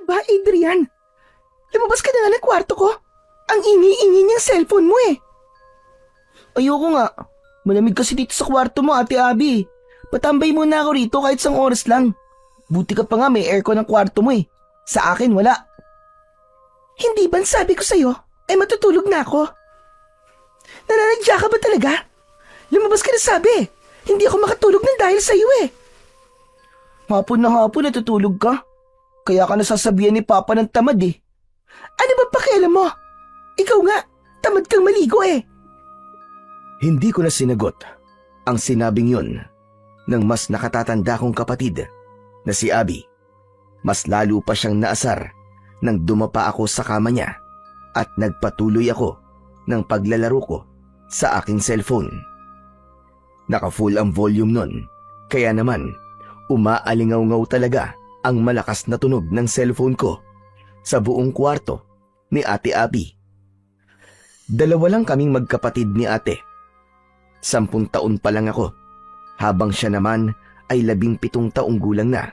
ba, Adrian? Lumabas ka na nga ng kwarto ko. Ang ingay-ingay niyang cellphone mo eh. Ayoko nga. Malamig kasi dito sa kwarto mo, Ate Abby. Patambay muna ako rito kahit isang oras lang. Buti ka pa nga may aircon ng kwarto mo eh. Sa akin wala. Hindi ba sabi ko sa'yo ay matutulog na ako? Nananadya ka ba talaga? Lumabas ka na sabi. Hindi ako makatulog ng dahil sa'yo eh. Hapon na hapon natutulog ka. Kaya ka nasasabihan ni Papa ng tamad eh. Ano ba pakialam mo? Ikaw nga, tamad kang maligo eh. Hindi ko na sinagot ang sinabing yun ng mas nakatatanda kong kapatid na si Abby. Mas lalo pa siyang naasar nang dumapa ako sa kama niya at nagpatuloy ako ng paglalaro ko sa aking cellphone. Naka-full ang volume nun, kaya naman umaalingaw-ngaw talaga ang malakas na tunog ng cellphone ko sa buong kwarto ni Ate Abby. Dalawa lang kaming magkapatid ni ate. 10 taon pa lang ako, habang siya naman ay 17 taong gulang na.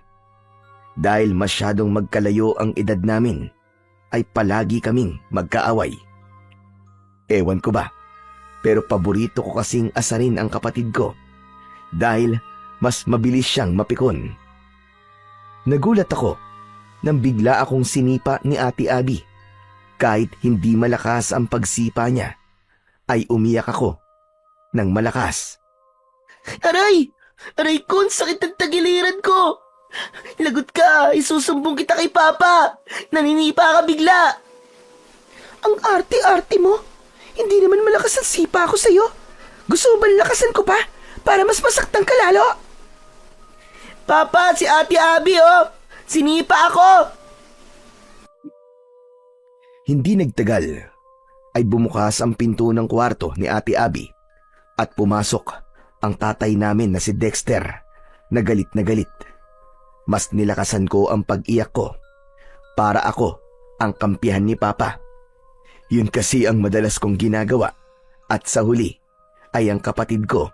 Dahil masyadong magkalayo ang edad namin, ay palagi kaming magkaaway. Ewan ko ba, pero paborito ko kasing asarin ang kapatid ko dahil mas mabilis siyang mapikon. Nagulat ako nang bigla akong sinipa ni Ate Abby. Kahit hindi malakas ang pagsipa niya, ay umiyak ako ng malakas. Aray! Aray ko, ang sakit ng tagiliran ko! Lagot ka, isusumbong kita kay Papa! Naninipa ka bigla! Ang arte-arte mo! Hindi naman malakas ang sipa ko sa'yo! Gusto mo ba lakasan ko pa? Para mas masaktan ka lalo? Papa, si Ate Abby oh! Sinipa ako! Hindi nagtagal ay bumukas ang pinto ng kwarto ni Ate Abby at pumasok ang tatay namin na si Dexter na galit na galit. Mas nilakasan ko ang pag-iyak ko para ako ang kampihan ni Papa. Yun kasi ang madalas kong ginagawa at sa huli ay ang kapatid ko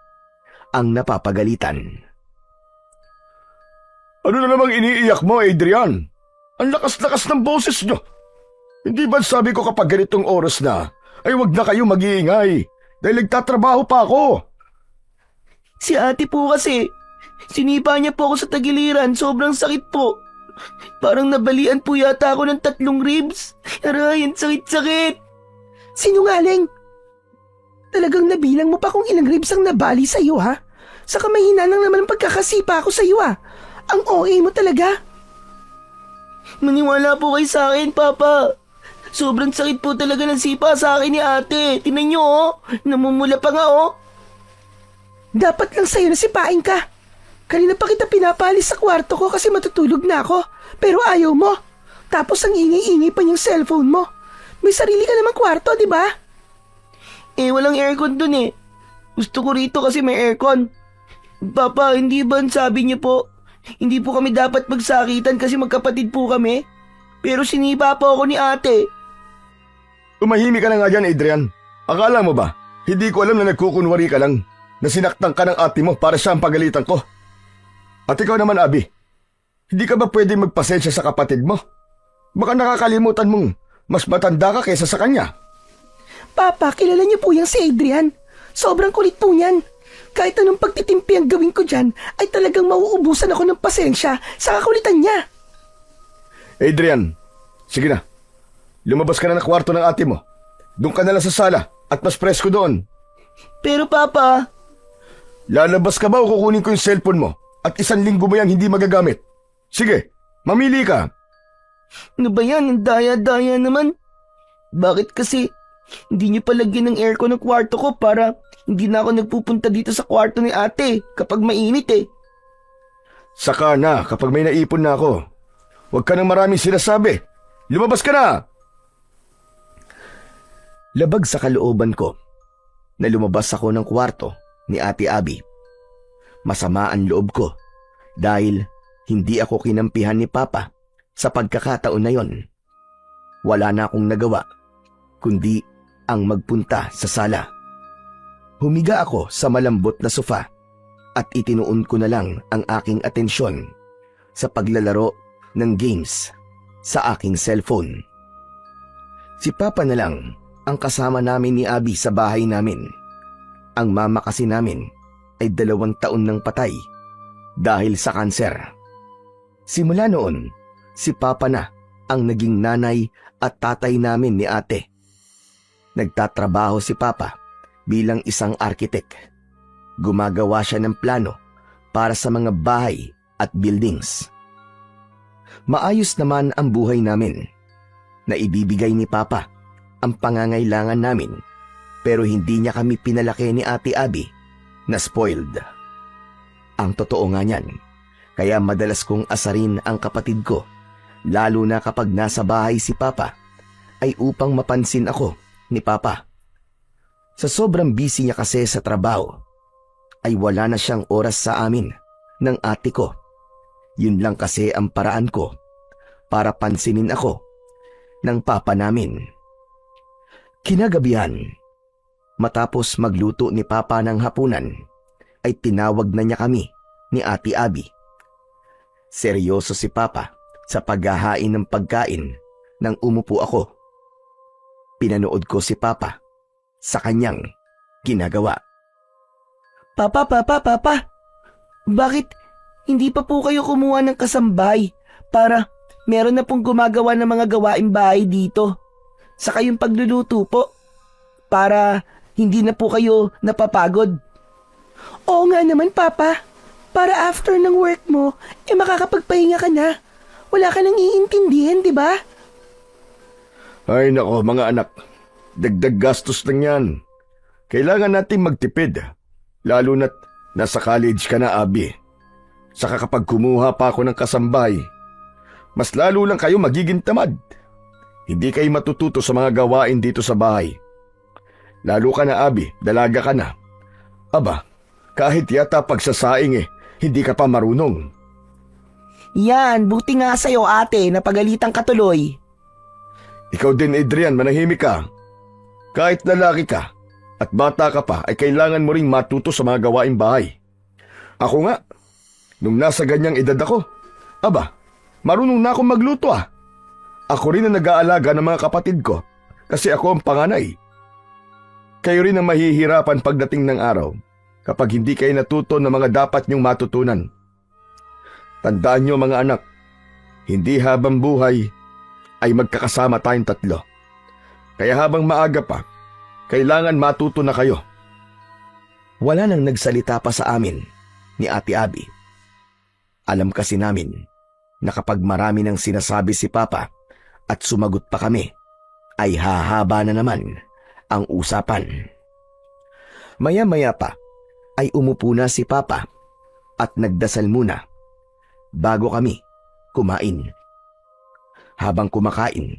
ang napapagalitan. Ano na namang iniiyak mo, Adrian? Ang lakas-lakas ng boses nyo. Hindi ba sabi ko kapag ganitong oras na, ay wag na kayo mag-iingay dahil nagtatrabaho pa ako? Si ate po kasi, sinipa niya po ako sa tagiliran, sobrang sakit po. Parang nabalian po yata ako ng 3 ribs. Aray, ang sakit-sakit. Sinungaling. Talagang nabilang mo pa kung ilang ribs ang nabali sa'yo ha? Saka may hinanang naman ang pagkakasipa ko sa'yo ha? Ang OA mo talaga. Maniwala po kayo sa akin, Papa. Sobrang sakit po talaga ng sipa sa akin ni ate. Tingnan niyo oh, namumula pa nga oh. Dapat lang sa'yo na sipain ka. Kanina pa kita pinapalis sa kwarto ko kasi matutulog na ako. Pero ayaw mo. Tapos ang ingay-ingay pa yung cellphone mo. May sarili ka namang kwarto, di ba? Eh, walang aircon dun eh. Gusto ko rito kasi may aircon. Papa, hindi ba sabi niyo po, hindi po kami dapat magsakitan kasi magkapatid po kami? Pero sinipa po ako ni ate. Tumahimik ka na nga dyan, Adrian. Akala mo ba, hindi ko alam na nagkukunwari ka lang, na sinaktan ka ng ate mo para siya ang pagalitan ko? At ikaw naman, Abby, hindi ka ba pwede magpasensya sa kapatid mo? Baka nakakalimutan mong mas matanda ka kaysa sa kanya. Papa, kilala niyo po yung si Adrian. Sobrang kulit po niyan. Kahit anong pagtitimpi ang gawin ko dyan, ay talagang mauubusan ako ng pasensya sa kakulitan niya. Adrian, sige na. Lumabas ka na ng kwarto ng ate mo. Doon ka na lang sa sala at mas presko doon. Pero Papa... Lalabas ka ba o kukunin ko yung cellphone mo at 1 linggo mo yang hindi magagamit? Sige, mamili ka. Ano ba yan? Ang daya-daya naman. Bakit kasi hindi niyo palagyan ng aircon ng kwarto ko para hindi na ako nagpupunta dito sa kwarto ni ate kapag mainit eh. Saka na kapag may naipon na ako. Huwag ka nang maraming sinasabi. Lumabas ka na! Labag sa kalooban ko na lumabas ako ng kwarto ni Ate Abby. Masama ang loob ko dahil hindi ako kinampihan ni Papa sa pagkakataon na yon. Wala na akong nagawa kundi ang magpunta sa sala. Humiga ako sa malambot na sofa at itinuon ko na lang ang aking atensyon sa paglalaro ng games sa aking cellphone. Si Papa na lang ang kasama namin ni Abby sa bahay namin. Ang mama kasi namin ay 2 taon nang patay dahil sa kanser. Simula noon, si Papa na ang naging nanay at tatay namin ni ate. Nagtatrabaho si Papa bilang isang arkitek. Gumagawa siya ng plano para sa mga bahay at buildings. Maayos naman ang buhay namin. Naibibigay ni Papa ang pangangailangan namin, pero hindi niya kami pinalaki ni Ate Abby na spoiled. Ang totoo nga niyan, kaya madalas kong asarin ang kapatid ko, lalo na kapag nasa bahay si Papa, ay upang mapansin ako ni Papa. Sa sobrang busy niya kasi sa trabaho, ay wala na siyang oras sa amin ng ate ko. Yun lang kasi ang paraan ko para pansinin ako ng Papa namin. Kinagabihan, matapos magluto ni Papa ng hapunan, ay tinawag na niya kami ni Ate Abby. Seryoso si Papa sa paghahain ng pagkain nang umupo ako. Pinanood ko si Papa sa kanyang ginagawa. Papa, bakit hindi pa po kayo kumuha ng kasambay para meron na pong gumagawa ng mga gawaing bahay dito? Saka yung pagluluto po, para hindi na po kayo napapagod. Oo nga naman, Papa. Para after ng work mo, makakapagpahinga ka na. Wala ka nang iintindihan, di ba? Ay nako mga anak, dagdag gastos lang yan. Kailangan nating magtipid, lalo na't nasa college ka na, Abby. Saka kapag kumuha pa ako ng kasambay, mas lalo lang kayo magiging tamad. Hindi kayo matututo sa mga gawain dito sa bahay. Lalo ka na, Abby, dalaga ka na. Aba, kahit yata pagsasaing hindi ka pa marunong. Yan, buti nga sa'yo ate, napagalitan ka tuloy. Ikaw din, Adrian, manahimik ka. Kahit lalaki ka at bata ka pa, ay kailangan mo ring matuto sa mga gawaing bahay. Ako nga, nung nasa ganyang edad ako, aba, marunong na akong magluto Ako rin ang nag-aalaga ng mga kapatid ko kasi ako ang panganay. Kayo rin ang mahihirapan pagdating ng araw kapag hindi kayo natuto ng mga dapat niyong matutunan. Tandaan niyo mga anak, hindi habang buhay ay magkakasama tayong 3. Kaya habang maaga pa, kailangan matuto na kayo. Wala nang nagsalita pa sa amin ni Ate Abby. Alam kasi namin na kapag marami nang sinasabi si Papa at sumagot pa kami, ay hahaba na naman ang usapan. Maya-maya pa ay umupo na si Papa at nagdasal muna bago kami kumain. Habang kumakain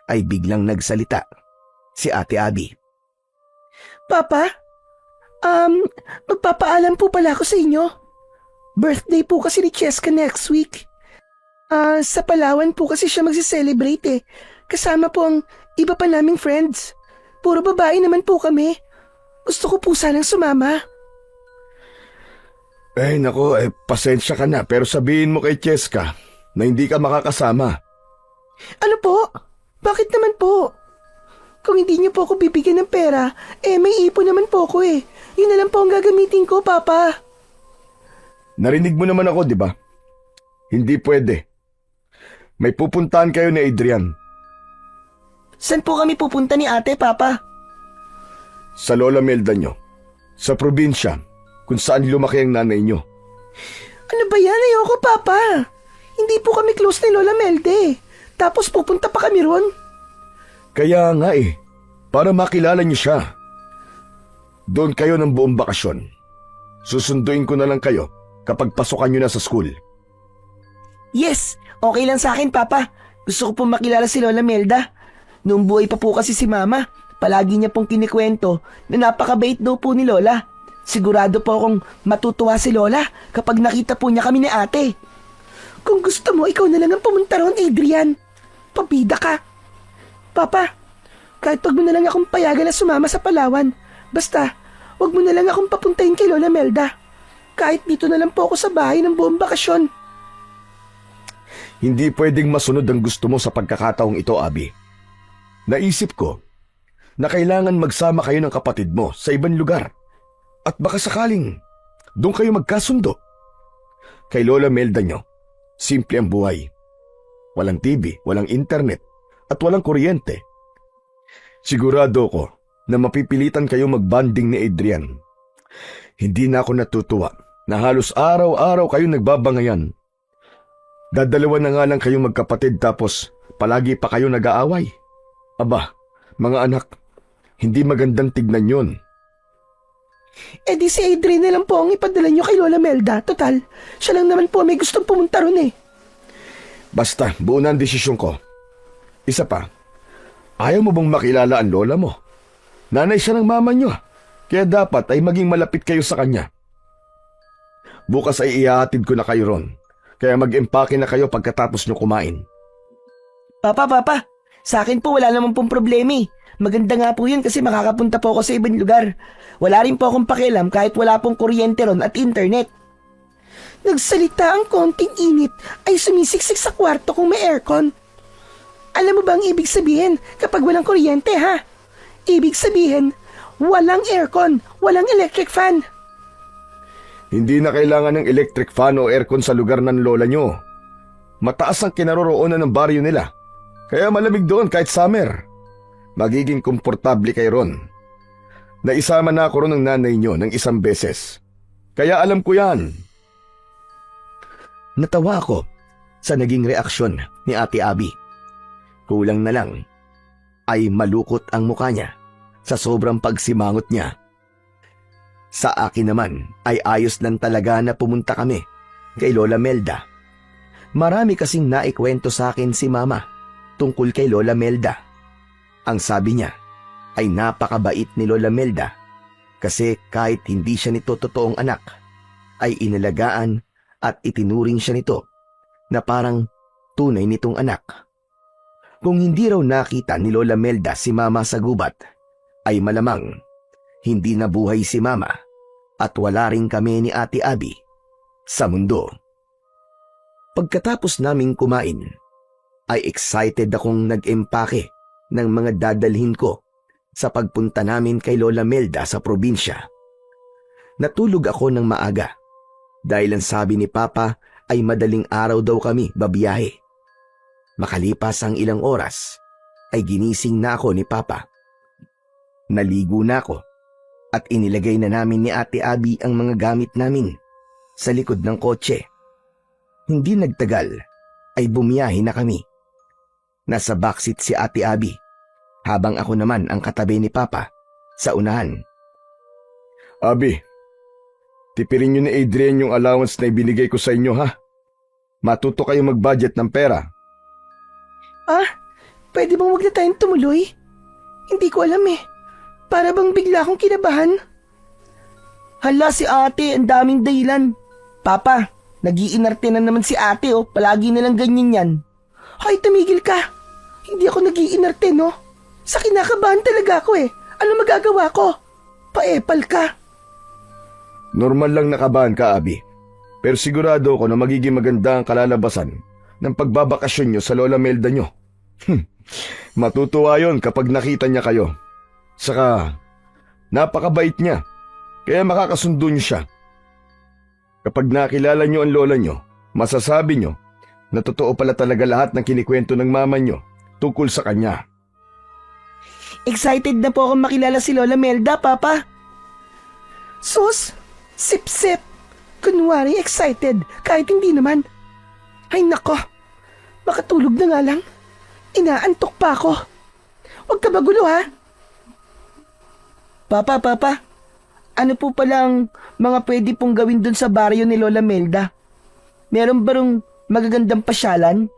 ay biglang nagsalita si Ate Abby. Papa, magpapaalam po pala ako sa inyo. Birthday po kasi ni Cheska next week. Sa Palawan po kasi siya magsi-celebrate Kasama po ang iba pa naming friends. Puro babae naman po kami. Gusto ko po sanang sumama. Nako, pasensya ka na pero sabihin mo kay Cheska na hindi ka makakasama. Ano po? Bakit naman po? Kung hindi niyo po ako bibigyan ng pera, may ipon naman po ako Yun na lang po ang gagamitin ko, Papa. Narinig mo naman ako, di ba? Hindi pwede. May pupuntahan kayo ni Adrian. Saan po kami pupunta ni ate, Papa? Sa Lola Melda nyo. Sa probinsya, kung saan lumaki ang nanay nyo. Ano ba yan? Ayoko, Papa. Hindi po kami close ni Lola Melde. Tapos pupunta pa kami ron. Kaya nga para makilala nyo siya. Doon kayo ng buong bakasyon. Susunduin ko na lang kayo kapag pasukan nyo na sa school. Yes, okay lang sa akin, Papa. Gusto ko pong makilala si Lola Melda. Noong buhay pa po kasi si Mama, palagi niya pong kinikwento na napakabait daw po ni Lola. Sigurado po akong matutuwa si Lola kapag nakita po niya kami ni ate. Kung gusto mo, ikaw na lang ang pumunta ron, Adrian. Pabida ka. Papa, kahit wag mo na lang akong payagan na sumama sa Palawan. Basta, wag mo na lang akong papuntahin kay Lola Melda. Kahit dito na lang po ako sa bahay ng buong bakasyon. Hindi pwedeng masunod ang gusto mo sa pagkakataong ito, Abby. Naisip ko na kailangan magsama kayo ng kapatid mo sa ibang lugar at baka sakaling doon kayo magkasundo. Kay Lola Melda nyo, simple ang buhay. Walang TV, walang internet, at walang kuryente. Sigurado ko na mapipilitan kayo magbanding ni Adrian. Hindi na ako natutuwa na halos araw-araw kayo nagbabangayan. Dadalawa na nga lang kayong magkapatid tapos palagi pa kayo nag-aaway. Aba, mga anak, hindi magandang tignan yun. Eh di si Adrian na lang po ang ipadala nyo kay Lola Melda. Total, siya lang naman po may gustong pumunta ron eh. Basta, buo na ang desisyon ko. Isa pa, ayaw mo bang makilala ang lola mo? Nanay siya ng mama nyo, kaya dapat ay maging malapit kayo sa kanya. Bukas ay ihahatid ko na kayo ron, kaya mag-empake na kayo pagkatapos nyo kumain. Papa, sa akin po wala naman pong problema eh. Maganda nga po yun kasi makakapunta po ako sa ibang lugar. Wala rin po akong pakialam kahit wala pong kuryente ron at internet. Nagsalita ang konting init ay sumisiksik sa kwarto kung may aircon. Alam mo ba ang ibig sabihin kapag walang kuryente ha? Ibig sabihin, walang aircon, walang electric fan. Hindi na kailangan ng electric fan o aircon sa lugar ng lola nyo. Mataas ang kinaroroonan ng baryo nila, kaya malamig doon kahit summer. Magiging komportable kayo ron. Naisama na ako ron ng nanay nyo ng isang beses. Kaya alam ko yan. Natawa ako sa naging reaksyon ni Ate Abby. Kulang na lang ay malukot ang mukha niya sa sobrang pagsimangot niya. Sa akin naman ay ayos lang talaga na pumunta kami kay Lola Melda. Marami kasing naikwento sa akin si Mama tungkol kay Lola Melda. Ang sabi niya ay napakabait ni Lola Melda kasi kahit hindi siya nito totoong anak, ay inalagaan at itinuring siya nito na parang tunay nitong anak. Kung hindi raw nakita ni Lola Melda si Mama sa gubat, ay malamang hindi nabuhay si Mama at wala rin kami ni Ate Abby sa mundo. Pagkatapos naming kumain, ay excited akong nag-empake ng mga dadalhin ko sa pagpunta namin kay Lola Melda sa probinsya. Natulog ako ng maaga dahil ang sabi ni Papa ay madaling araw daw kami babiyahe. Makalipas ang ilang oras ay ginising na ako ni Papa. Naligo na ako at inilagay na namin ni Ate Abby ang mga gamit namin sa likod ng kotse. Hindi nagtagal ay bumiyahe na kami. Nasa backseat si Ate Abby habang ako naman ang katabi ni Papa sa unahan. Abby, tipirin nyo ni Adrian yung allowance na ibinigay ko sa inyo ha. Matuto kayo mag-budget ng pera. Pwede bang wag na tayong tumuloy? Hindi ko alam eh. Para bang bigla akong kinabahan. Hala si ate, ang daming dahilan. Papa, nag-iinarte na naman si ate oh. Palagi nalang ganyan yan. Hay, tumigil ka. Hindi ako nag-iinarte no. Sa kinakabahan talaga ako eh. Ano magagawa ko? Paepal ka. Normal lang nakabahan ka, Abby. Pero sigurado ko na magiging maganda ang kalalabasan ng pagbabakasyon nyo sa Lola Melda nyo. Matutuwa yon kapag nakita niya kayo. Saka, napakabait niya. Kaya makakasundo niyo siya. Kapag nakilala nyo ang lola nyo, masasabi nyo na totoo pala talaga lahat ng kinikwento ng mama nyo tungkol sa kanya. Excited na po akong makilala si Lola Melda, Papa. Sus, sip-sip. Kunwari excited, kahit hindi naman. Ay nako, makatulog na nga lang. Inaantok pa ako. Huwag ka magulo ha. Papa, ano po palang mga pwede pong gawin dun sa baryo ni Lola Melda? Meron ba rong magagandang pasyalan?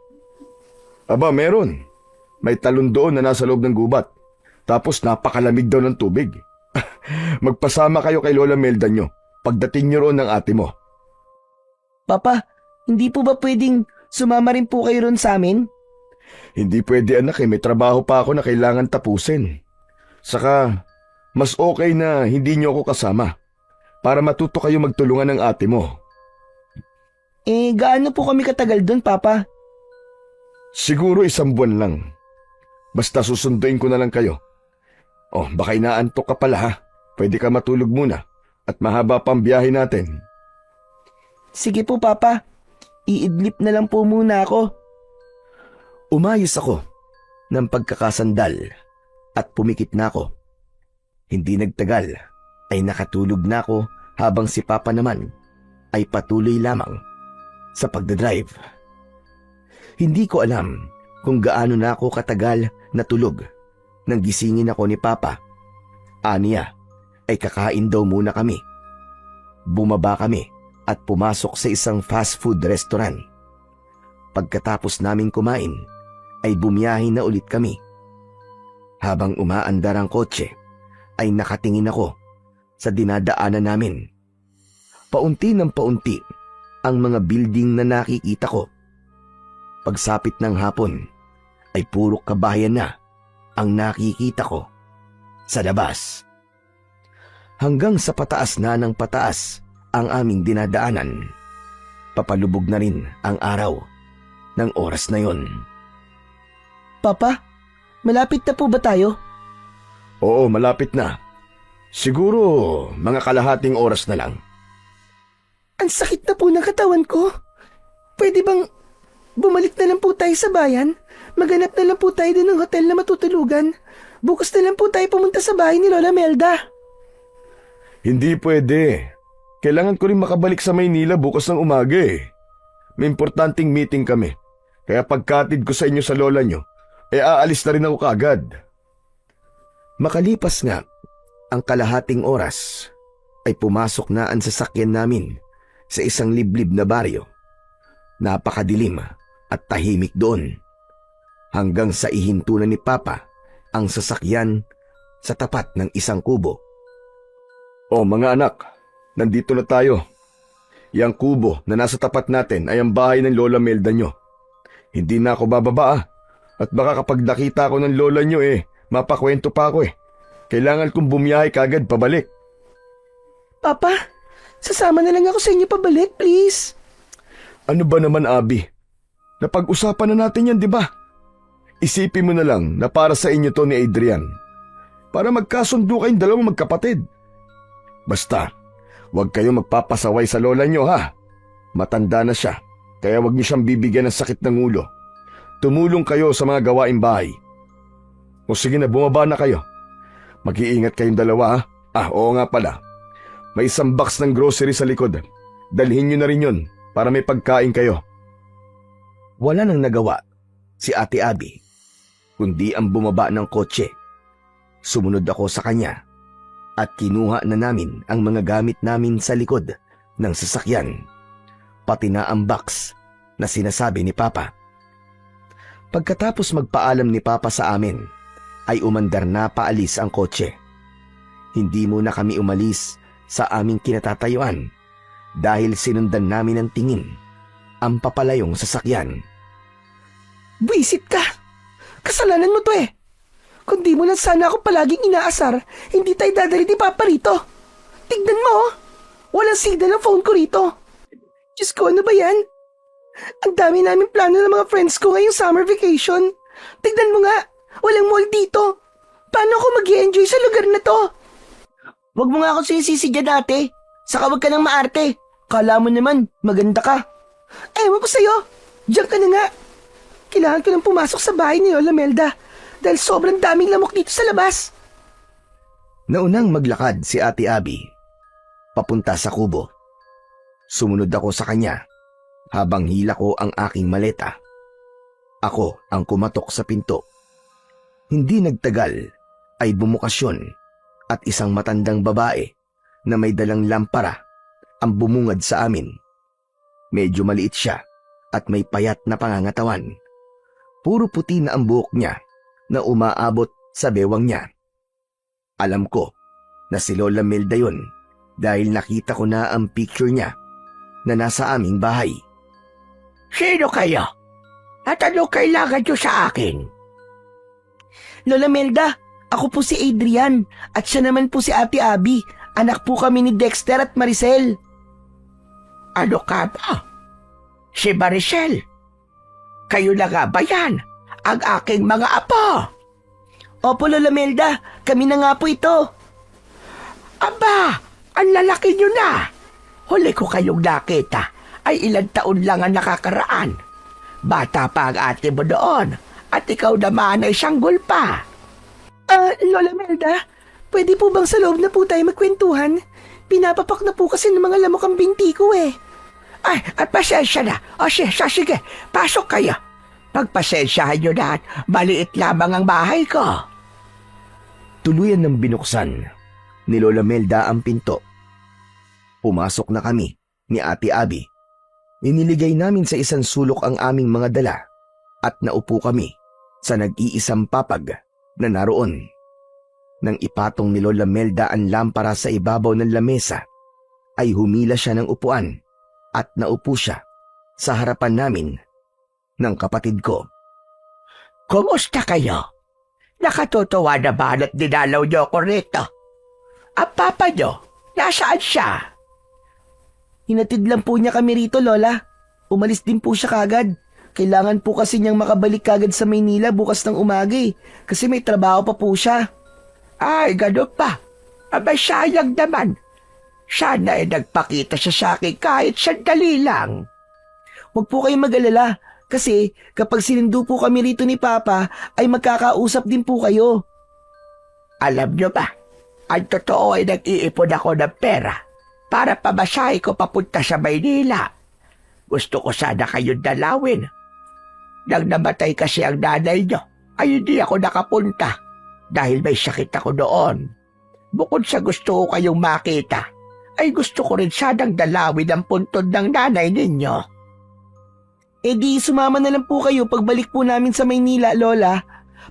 Aba, meron. May talon doon na nasa loob ng gubat. Tapos napakalamig daw ng tubig. Magpasama kayo kay Lola Melda nyo pagdating nyo roon ng ate mo. Papa, hindi po ba pwedeng sumama rin po kayo ron sa amin? Hindi pwede anak may trabaho pa ako na kailangan tapusin. Saka, mas okay na hindi nyo ako kasama para matuto kayo magtulungan ng ate mo. Gaano po kami katagal doon, Papa? Siguro 1 buwan lang. Basta susunduin ko na lang kayo. Oh, baka inaantok ka pala ha. Pwede ka matulog muna at mahaba pang biyahe natin. Sige po, Papa. Iidlip na lang po muna ako. Umayos ako ng pagkakasandal at pumikit na ako. Hindi nagtagal ay nakatulog na ako habang si Papa naman ay patuloy lamang sa pagdadrive. Hindi ko alam kung gaano na ako katagal natulog nang gisingin ako ni Papa. Aniya ay kakain daw muna kami. Bumaba kami at pumasok sa isang fast food restaurant. Pagkatapos naming kumain ay bumiyahe na ulit kami. Habang umaandar ang kotse ay nakatingin ako sa dinadaanan namin. Paunti ng paunti ang mga building na nakikita ko. Pagsapit ng hapon ay puro kabahayan na ang nakikita ko sa labas. Hanggang sa pataas na ng pataas ang aming dinadaanan. Papalubog na rin ang araw ng oras na yon. Papa, malapit na po ba tayo? Oo, malapit na. Siguro mga kalahating oras na lang. Ang sakit na po ng katawan ko. Pwede bang bumalik na lang po tayo sa bayan? Maghanap na lang po tayo din ng hotel na matutulugan. Bukas na lang po tayo pumunta sa bahay ni Lola Melda. Hindi pwede. Kailangan ko rin makabalik sa Maynila bukas ng umaga eh. May importanteng meeting kami. Kaya pagkatid ko sa inyo sa lola nyo, aalis na rin ako kaagad. Makalipas nga ang kalahating oras ay pumasok na ang sasakyan namin sa isang liblib na baryo. Napakadilim at tahimik doon. Hanggang sa ihinto na ni Papa ang sasakyan sa tapat ng isang kubo. Oh mga anak, nandito na tayo. Yang kubo na nasa tapat natin ay ang bahay ng Lola Melda nyo. Hindi na ako bababa At baka kapag nakita ko ng lola nyo mapakwento pa ako Kailangan kong bumiyahe kagad pabalik. Papa, sasama na lang ako sa inyo pabalik, please. Ano ba naman, Abby? Napag-usapan na natin yan, di ba? Isipin mo na lang na para sa inyo to ni Adrian. Para magkasundo kayong dalawang magkapatid. Basta, huwag kayo magpapasaway sa lola nyo ha. Matanda na siya, kaya huwag niyo siyang bibigyan ng sakit ng ulo. Tumulong kayo sa mga gawaing bahay. O sige na, bumaba na kayo. Mag-iingat kayong dalawa ha. Oo nga pala. May isang box ng grocery sa likod. Dalhin niyo na rin yun para may pagkain kayo. Wala nang nagawa si Ate Abby, kundi ang bumaba ng kotse. Sumunod ako sa kanya at kinuha na namin ang mga gamit namin sa likod ng sasakyan, pati na ang box na sinasabi ni Papa. Pagkatapos magpaalam ni Papa sa amin, ay umandar na paalis ang kotse. Hindi muna kami umalis sa aming kinatatayuan dahil sinundan namin ng tingin ang papalayong sasakyan. Buisit ka! Kasalanan mo to Kung di mo lang sana ako palaging inaasar, hindi tayo dadali ni Papa rito. Tignan mo, walang signal ang phone ko rito. Diyos ko, ano ba yan? Ang dami namin plano ng mga friends ko ngayong summer vacation. Tignan mo nga, walang mall dito. Paano ako mag-i-enjoy sa lugar na to? Huwag mo nga ako sinisisi dyan, ate. Saka huwag ka nang maarte. Kala mo naman, maganda ka. Ewan ko sa'yo, diyan ka na nga. Kailangan ko nang pumasok sa bahay ni Lola Melda dahil sobrang daming lamok dito sa labas. Naunang maglakad si Ate Abby papunta sa kubo. Sumunod ako sa kanya habang hila ko ang aking maleta. Ako ang kumatok sa pinto. Hindi nagtagal ay bumukas yun at isang matandang babae na may dalang lampara ang bumungad sa amin. Medyo maliit siya at may payat na pangangatawan. Puro puti na ang buhok niya na umaabot sa bewang niya. Alam ko na si Lola Melda yun dahil nakita ko na ang picture niya na nasa aming bahay. Sino kayo? At ano kailangan nyo sa akin? Lola Melda, ako po si Adrian at siya naman po si Ate Abby. Anak po kami ni Dexter at Maricel. Ano ka ba? Si Maricel? Kayo na nga ba yan? Ang aking mga apo? Opo, Lola Melda, kami na nga po ito. Aba, ang lalaki nyo na. Huli ko kayong nakita ay ilang taon lang ang nakakaraan. Bata pa ang ate mo doon at ikaw naman ay sanggol pa. Lola Melda, pwede po bang sa loob na po tayo magkwentuhan? Pinapapak na po kasi ng mga lamok ang binti ko eh. Ay, at pasensya na. O sige, pasok kayo. Pagpasensyahan nyo na at maliit lamang ang bahay ko. Tuluyan ng binuksan ni Lola Melda ang pinto. Pumasok na kami ni Ate Abby. Iniligay namin sa isang sulok ang aming mga dala at naupo kami sa nag-iisang papag na naroon. Nang ipatong ni Lola Melda ang lampara sa ibabaw ng lamesa, ay humila siya ng upuan at naupo siya sa harapan namin ng kapatid ko. Kumusta kayo? Nakatutuwa na ba at dinalaw niyo ako rito? Ang papa niyo, nasaan siya? Hinatid lang po niya kami rito, Lola. Umalis din po siya kagad. Kailangan po kasi niyang makabalik kagad sa Maynila bukas ng umaga kasi may trabaho pa po siya. Ay, gano'n pa. Abay, sayang naman. Sana ay nagpakita siya sa akin kahit sandali lang. Huwag po kayong mag-alala kasi kapag sinundo po kami rito ni Papa ay magkakausap din po kayo. Alam niyo ba, ang totoo ay nag-iipon ako ng pera para pamasahe ko papunta sa Maynila. Gusto ko sana kayong dalawin. Nang namatay kasi ang nanay niyo, ay hindi ako nakapunta dahil may sakit ako doon. Bukod sa gusto ko kayong makita, ay gusto ko rin sanang dalawin ang puntod ng nanay ninyo. E di sumama na lang po kayo pagbalik po namin sa Maynila, Lola,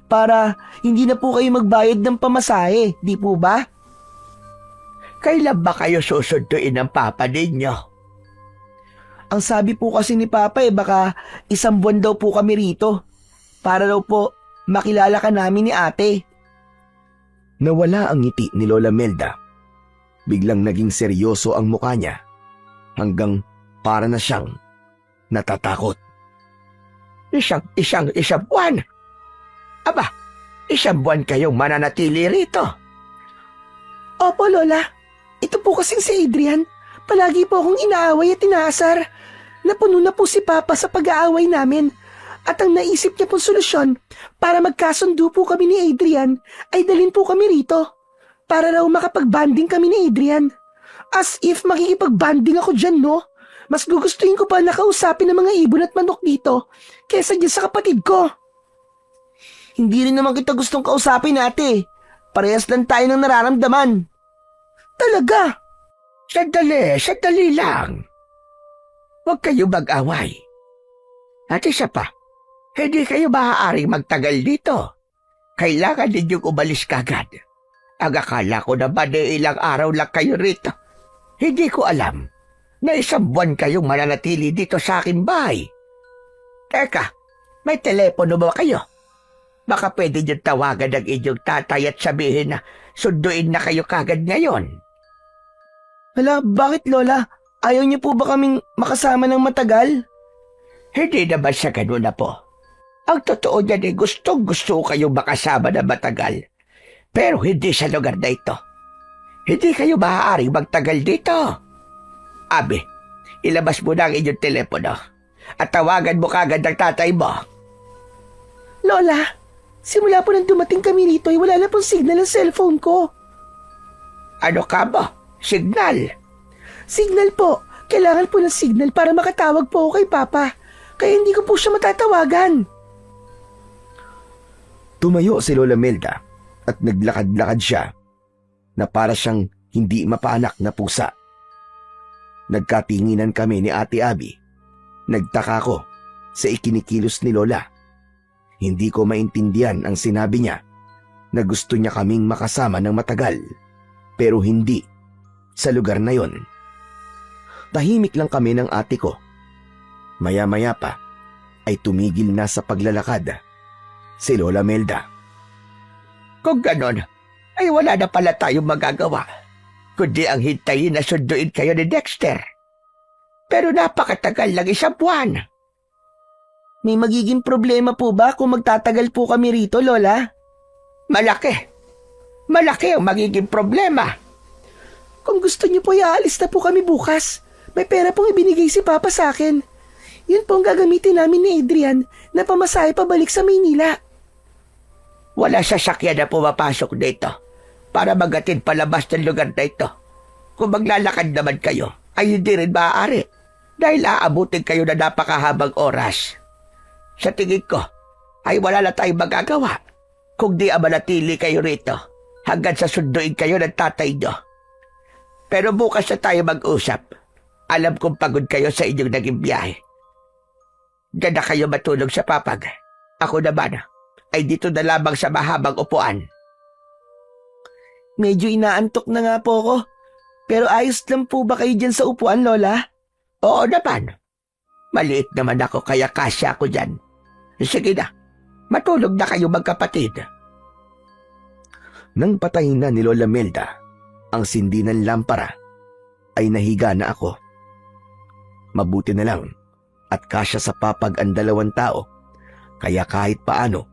para hindi na po kayo magbayad ng pamasahe, di po ba? Kailan ba kayo susunduin ng papa ninyo? Ang sabi po kasi ni Papa baka 1 buwan daw po kami rito. Para daw po makilala ka namin ni ate. Nawala ang ngiti ni Lola Melda. Biglang naging seryoso ang mukha niya hanggang para na siyang natatakot. Isang buwan? Aba, 1 buwan kayong mananatili rito. Opo, Lola. Ito po kasing si Adrian. Palagi po akong inaaway at inaasar. Napuno na po si Papa sa pag-aaway namin. At ang naisip niya pong solusyon para magkasundo po kami ni Adrian ay dalhin po kami rito. Para raw makapag-banding kami ni Adrian. As if makikipag-banding ako dyan, no? Mas gugustuhin ko pa nakausapin ng mga ibon at manok dito kesa dyan sa kapatid ko. Hindi rin naman kita gustong kausapin, ate. Parehas lang tayo ng nararamdaman. Talaga? Sandali lang. Huwag kayo mag-away. At isa pa, hindi kayo maaaring magtagal dito. Kailangan ninyong umalis kagad. Ang akala ko naman ilang araw lang kayo rito. Hindi ko alam na 1 buwan kayong mananatili dito sa aking bahay. Teka, may telepono ba kayo? Baka pwede niyo tawagan ang inyong tatay at sabihin na sunduin na kayo kagad ngayon. Hala, bakit, Lola? Ayaw niyo po ba kaming makasama ng matagal? Hindi naman sa ganun na po. Ang totoo niyan gustong-gusto kayong makasama na matagal. Pero hindi sa lugar na ito. Hindi kayo maaaring magtagal dito. Abi, ilabas mo na ang inyong telepono at tawagan mo kagad ang tatay mo. Lola, simula po nang dumating kami rito ay wala na pong signal ang cellphone ko. Ano ka ba? Signal? Signal po. Kailangan po ng signal para makatawag po ako kay Papa. Kaya hindi ko po siya matatawagan. Tumayo si Lola Melda at naglakad-lakad siya na para siyang hindi mapaanak na pusa. Nagkatinginan kami ni Ate Abby. Nagtaka ko sa ikinikilos ni Lola. Hindi ko maintindihan ang sinabi niya na gusto niya kaming makasama ng matagal pero hindi sa lugar na yon. Tahimik lang kami ng ate ko. Maya-maya pa ay tumigil na sa paglalakad si Lola Melda. Kung ganon, ay wala na pala tayong magagawa, kundi ang hintayin na sunduin kayo ni Dexter. Pero napakatagal lang 1 buwan. May magiging problema po ba kung magtatagal po kami rito, Lola? Malaki. Malaki ang magiging problema. Kung gusto niyo po, iaalis na po kami bukas. May pera pong ibinigay si Papa sa akin. Yun po ang gagamitin namin ni Adrian na pamasahe pabalik sa Maynila. Wala sasakyan na pumapasok dito para magatid palabas ng lugar na ito. Kung maglalakad naman kayo, ay hindi rin maaari dahil aabutin kayo na napakahabang oras. Sa tingin ko, ay wala na tayong magagawa kung di manatili kayo rito hanggang sa sunduin kayo ng tatay nyo. Pero bukas na tayo mag-usap. Alam kong pagod kayo sa inyong naging biyahe. Diyan na kayo matulog sa papag. Ako naman ay dito na lamang sa mahabang upuan. Medyo inaantok na nga po ako. Pero ayos lang po ba kayo dyan sa upuan, Lola? Oo naman. Maliit naman ako kaya kasya ako dyan. Sige na, matulog na kayo magkapatid. Nang patayin na ni Lola Melda ang sindi ng lampara, ay nahiga na ako. Mabuti na lang at kasya sa papag ang 2 tao, kaya kahit paano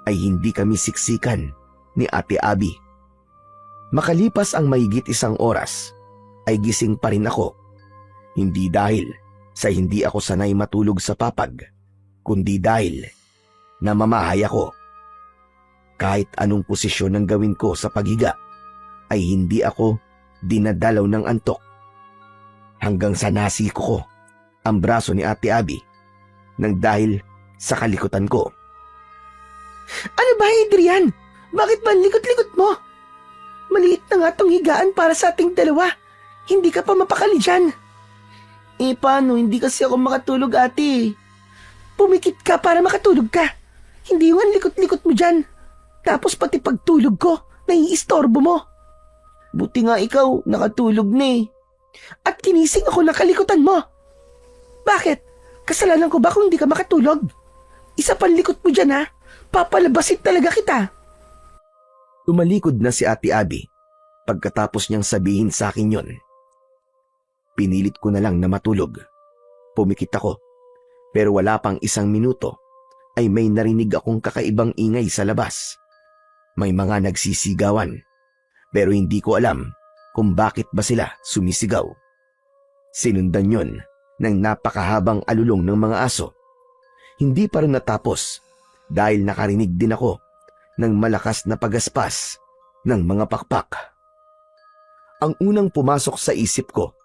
ay hindi kami siksikan ni Ate Abby. Makalipas ang mahigit 1 oras, ay gising pa rin ako. Hindi dahil sa hindi ako sanay matulog sa papag, kundi dahil namamahay ako. Kahit anong posisyon ang gawin ko sa paghiga, ay hindi ako dinadalaw ng antok. Hanggang sa nasiko ko ang braso ni Ate Abby nang dahil sa kalikutan ko. Ano ba, Adrian? Bakit ba ang likot-likot mo? Maliit na nga tong higaan para sa ating dalawa. Hindi ka pa mapakali dyan. Paano? Hindi kasi ako makatulog, ate. Pumikit ka para makatulog ka. Hindi yung ang likot-likot mo dyan. Tapos pati pagtulog ko, naiistorbo mo. Buti nga ikaw, nakatulog na eh. At kinising ako ng kalikutan mo. Bakit? Kasalanan ko ba kung hindi ka makatulog? Isa pang likot mo dyan ha. Papalabasin talaga kita. Tumalikod na si Ate Abby pagkatapos niyang sabihin sa akin yon. Pinilit ko na lang na matulog. Pumikit ako, pero wala pang 1 minuto ay may narinig akong kakaibang ingay sa labas. May mga nagsisigawan, pero hindi ko alam kung bakit ba sila sumisigaw. Sinundan yon ng napakahabang alulong ng mga aso. Hindi pa rin natapos dahil nakarinig din ako ng malakas na pagaspas ng mga pakpak. Ang unang pumasok sa isip ko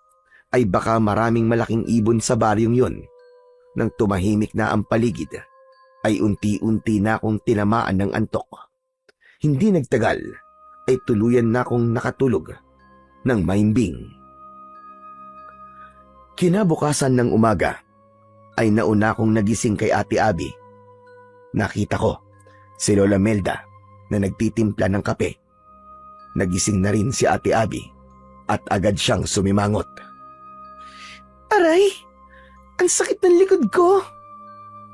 ay baka maraming malaking ibon sa baryong yon. Nang tumahimik na ang paligid, ay unti-unti na akong tinamaan ng antok. Hindi nagtagal, ay tuluyan na akong nakatulog ng mahimbing. Kinabukasan ng umaga, ay nauna akong nagising kay Ate Abby. Nakita ko si Lola Melda na nagtitimpla ng kape. Nagising na rin si Ate Abby at agad siyang sumimangot. Aray, ang sakit ng likod ko.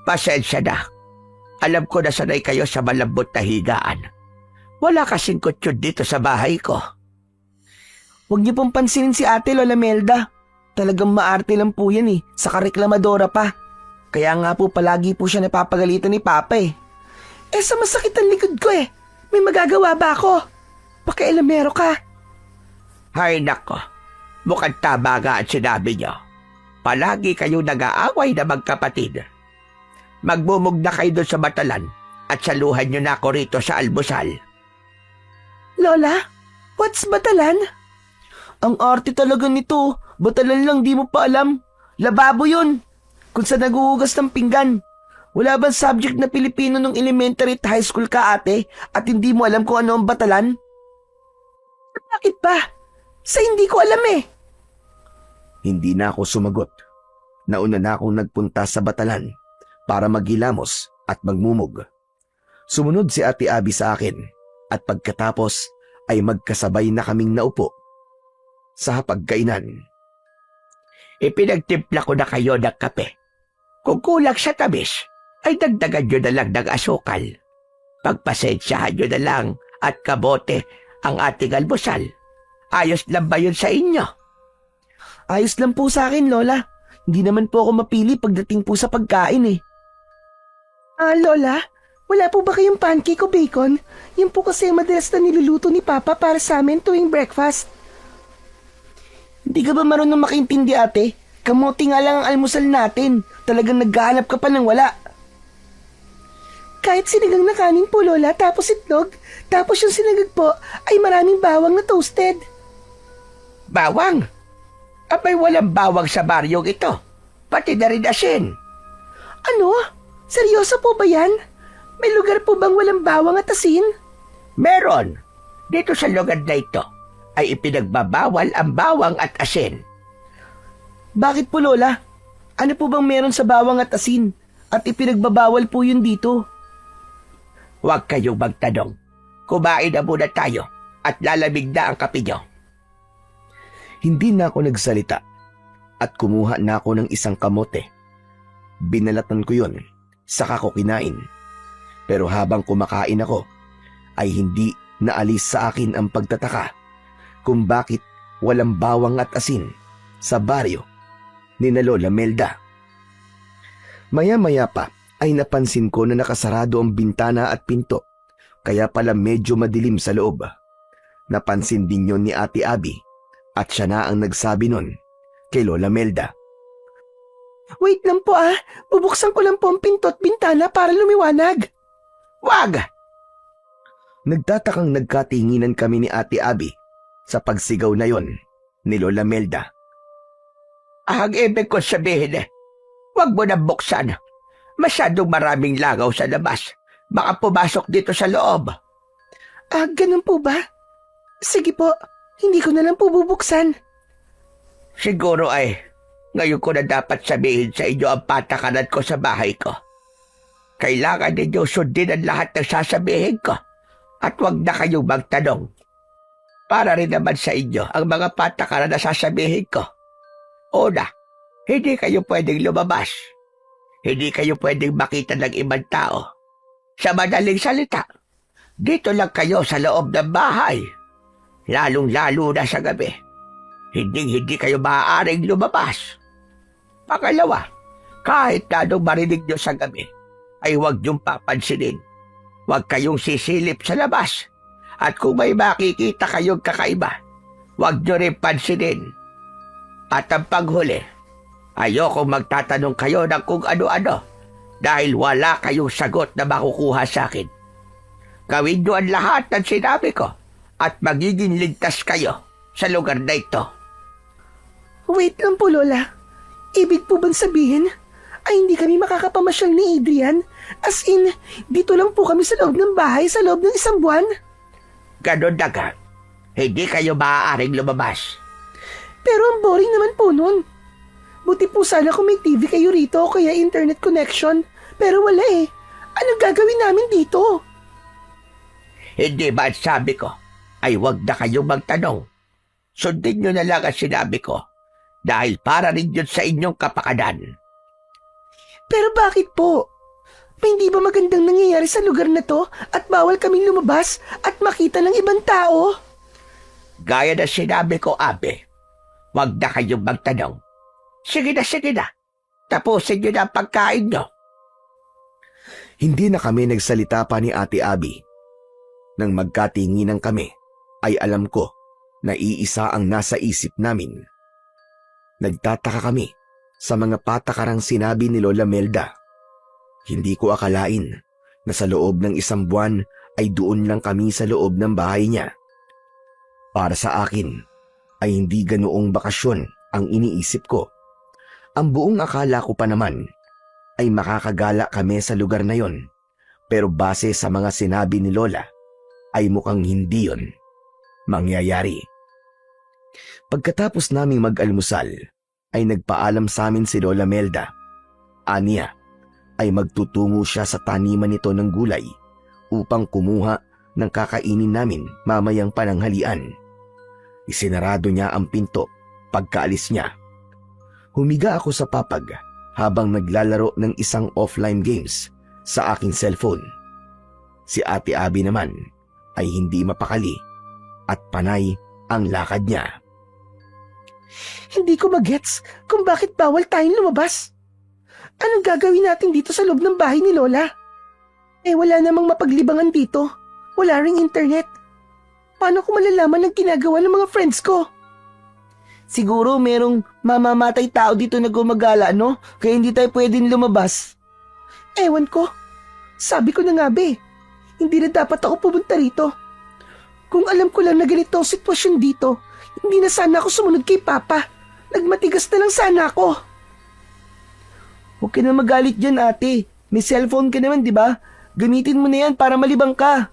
Pasensya na. Alam ko na sanay kayo sa malambot na higaan. Wala kasing kutsyon dito sa bahay ko. Huwag niyo pong pansinin si Ate Lola Melda. Talagang maarte lang po yan eh, saka reklamadora pa. Kaya nga po palagi po siya napapagalitan ni Papa eh. Sa masakit ang likod ko eh. May magagawa ba ako? Pakialamero ka. Hay nako, mukhang tama nga ang sinabi niyo. Palagi kayo nag-aaway na magkapatid. Magmumugna kayo doon sa batalan at saluhan niyo na ako rito sa almusal. Lola, what's batalan? Ang arte talaga nito. Batalan lang, di mo pa alam. Lababo yun. Kung saan naguhugas ng pinggan. Wala bang subject na Pilipino nung elementary at high school ka, ate? At hindi mo alam kung ano ang batalan? Bakit ba? Sa hindi ko alam eh. Hindi na ako sumagot. Nauna na akong nagpunta sa batalan para maghilamos at magmumog. Sumunod si Ate Abby sa akin at pagkatapos ay magkasabay na kaming naupo sa hapagkainan. Ipinagtimpla ko na kayo ng kape. Kung kulang sa tamis, ay dagdagan nyo na lang ng asukal. Pagpasensyahan nyo na lang at kabote ang ating almusal. Ayos lang ba yun sa inyo? Ayos lang po sa akin, Lola. Hindi naman po ako mapili pagdating po sa pagkain eh. Lola, wala po ba kayong pancake o bacon? Yan po kasi ang madalas na niluluto ni Papa para sa amin tuwing breakfast. Hindi ka ba marunong makaintindi, ate? Kamote nga lang ang almusal natin. Talagang naghahanap ka pa ng wala. Kahit sinigang na kanin po, Lola, tapos itlog, tapos yung sinagag po ay maraming bawang na toasted. Bawang? Abay walang bawang sa baryong ito. Pati na rin asin. Ano? Seryoso po ba yan? May lugar po bang walang bawang at asin? Meron. Dito sa lugar na ito ay ipinagbabawal ang bawang at asin. Bakit po, Lola? Ano po bang meron sa bawang at asin? At ipinagbabawal po yun dito. Huwag kayong magtanong. Kumain na muna tayo at lalamig na ang kape nyo. Hindi na ako nagsalita at kumuha na ako ng isang kamote. Binalatan ko yon, saka ko kinain. Pero habang kumakain ako, ay hindi naalis sa akin ang pagtataka kung bakit walang bawang at asin sa baryo ni na Lola Melda. Maya-maya pa ay napansin ko na nakasarado ang bintana at pinto, kaya pala medyo madilim sa loob. Napansin din yon ni Ate Abby at siya na ang nagsabi nun kay Lola Melda. Wait lang po bubuksan ko lang po ang pinto at bintana para lumiwanag. Wag! Nagtatakang nagkatinginan kami ni Ate Abby sa pagsigaw na yon ni Lola Melda. Ang ibig ko sabihin, wag mo na buksan. Masyadong maraming langaw sa labas. Baka pumasok dito sa loob. Ganun po ba? Sige po, hindi ko na lang po bubuksan. Siguro ay, ngayon ko na dapat sabihin sa inyo ang patakaran ko sa bahay ko. Kailangan ninyo sundin ang lahat ng sasabihin ko at huwag na kayong magtanong. Para rin naman sa inyo ang mga patakaran na sasabihin ko. Una, hindi kayo pwedeng lumabas. Hindi kayo pwedeng makita ng ibang tao. Sa madaling salita, dito lang kayo sa loob ng bahay. Lalong-lalo na sa gabi. Hindi kayo maaaring lumabas. Pangalawa, kahit na anong marinig nyo sa gabi, ay huwag niyong papansinin. Huwag kayong sisilip sa labas. At kung may makikita kayong kakaiba, huwag niyo rin pansinin. At ang paghuli, ayokong magtatanong kayo ng kung ano-ano dahil wala kayong sagot na makukuha sa akin. Gawin niyo ang lahat ng sinabi ko at magiging ligtas kayo sa lugar na ito. Wait lang po, Lola. Ibig po bang sabihin ay hindi kami makakapamasyal ni Adrian? As in, dito lang po kami sa loob ng bahay sa loob ng 1 buwan? Ganon na nga. Hindi kayo maaaring lumabas. Pero ang boring naman po nun. Buti po sana kung may TV kayo rito o kaya internet connection. Pero wala eh. Anong gagawin namin dito? Hindi ba sabi ko ay huwag na kayong magtanong. Sundin nyo na lang ang sinabi ko dahil para rin yun sa inyong kapakanan. Pero bakit po? May hindi ba magandang nangyayari sa lugar na to at bawal kaming lumabas at makita ng ibang tao? Gaya na sinabi ko, Abe, huwag na kayong magtanong. Sige na. Tapusin nyo na ang pagkain nyo. Hindi na kami nagsalita pa ni Ate Abby. Nang magkatinginan kami, ay alam ko na iisa ang nasa isip namin. Nagtataka kami sa mga patakarang sinabi ni Lola Melda. Hindi ko akalain na sa loob ng 1 buwan ay doon lang kami sa loob ng bahay niya. Para sa akin ay hindi ganoong bakasyon ang iniisip ko. Ang buong akala ko pa naman ay makakagala kami sa lugar na yon. Pero base sa mga sinabi ni Lola ay mukhang hindi yon mangyayari. Pagkatapos naming mag-almusal ay nagpaalam sa amin si Lola Melda. Aniya ay magtutungo siya sa taniman nito ng gulay upang kumuha ng kakainin namin mamayang pananghalian. Isinarado niya ang pinto pagkaalis niya. Humiga ako sa papag habang naglalaro ng isang offline games sa aking cellphone. Si Ate Abby naman ay hindi mapakali at panay ang lakad niya. Hindi ko magets kung bakit bawal tayong lumabas. Anong gagawin natin dito sa loob ng bahay ni Lola? Wala namang mapaglibangan dito. Wala ring internet. Paano ko malalaman ang ginagawa ng mga friends ko? Siguro merong mamamatay tao dito na gumagala, no? Kaya hindi tayo pwedeng lumabas. Ewan ko. Sabi ko na nga, be. Hindi na dapat ako pumunta rito. Kung alam ko lang na ganito ang sitwasyon dito, hindi na sana ako sumunod kay Papa. Nagmatigas na lang sana ako. Huwag ka na magalit dyan, ate. May cellphone ka naman, di ba? Gamitin mo na yan para malibang ka.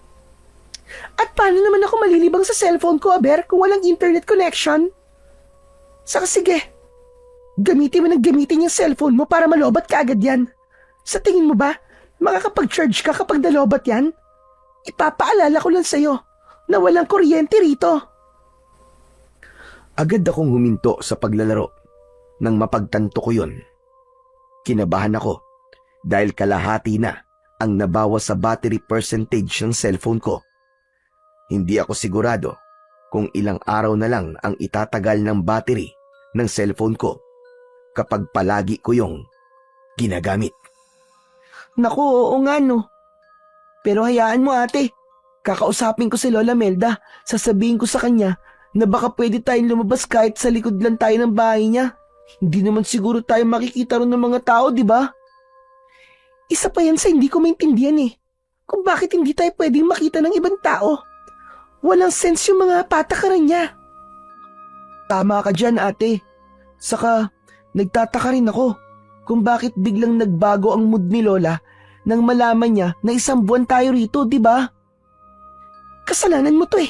At paano naman ako malilibang sa cellphone ko, Aber, kung walang internet connection? Saka sige, gamitin mo ng gamitin yung cellphone mo para malobat ka agad yan. Sa tingin mo ba, makakapag-charge ka kapag nalobat yan? Ipapaalala ko lang sa'yo na walang kuryente rito. Agad akong huminto sa paglalaro nang mapagtanto ko yun. Kinabahan ako dahil kalahati na ang nabawas sa battery percentage ng cellphone ko. Hindi ako sigurado kung ilang araw na lang ang itatagal ng battery ng cellphone ko kapag palagi ko yung ginagamit. Naku, oo nga no. Pero hayaan mo ate, kakausapin ko si Lola Melda, sasabihin ko sa kanya na baka pwede tayong lumabas kahit sa likod lang tayo ng bahay niya. Hindi naman siguro tayo makikita ron ng mga tao, di ba? Isa pa yan sa hindi ko maintindihan eh. Kung bakit hindi tayo pwedeng makita ng ibang tao. Walang sense yung mga patakaran niya. Tama ka dyan, ate. Saka, nagtataka rin ako kung bakit biglang nagbago ang mood ni Lola nang malaman niya na 1 buwan tayo rito, di ba? Kasalanan mo to eh.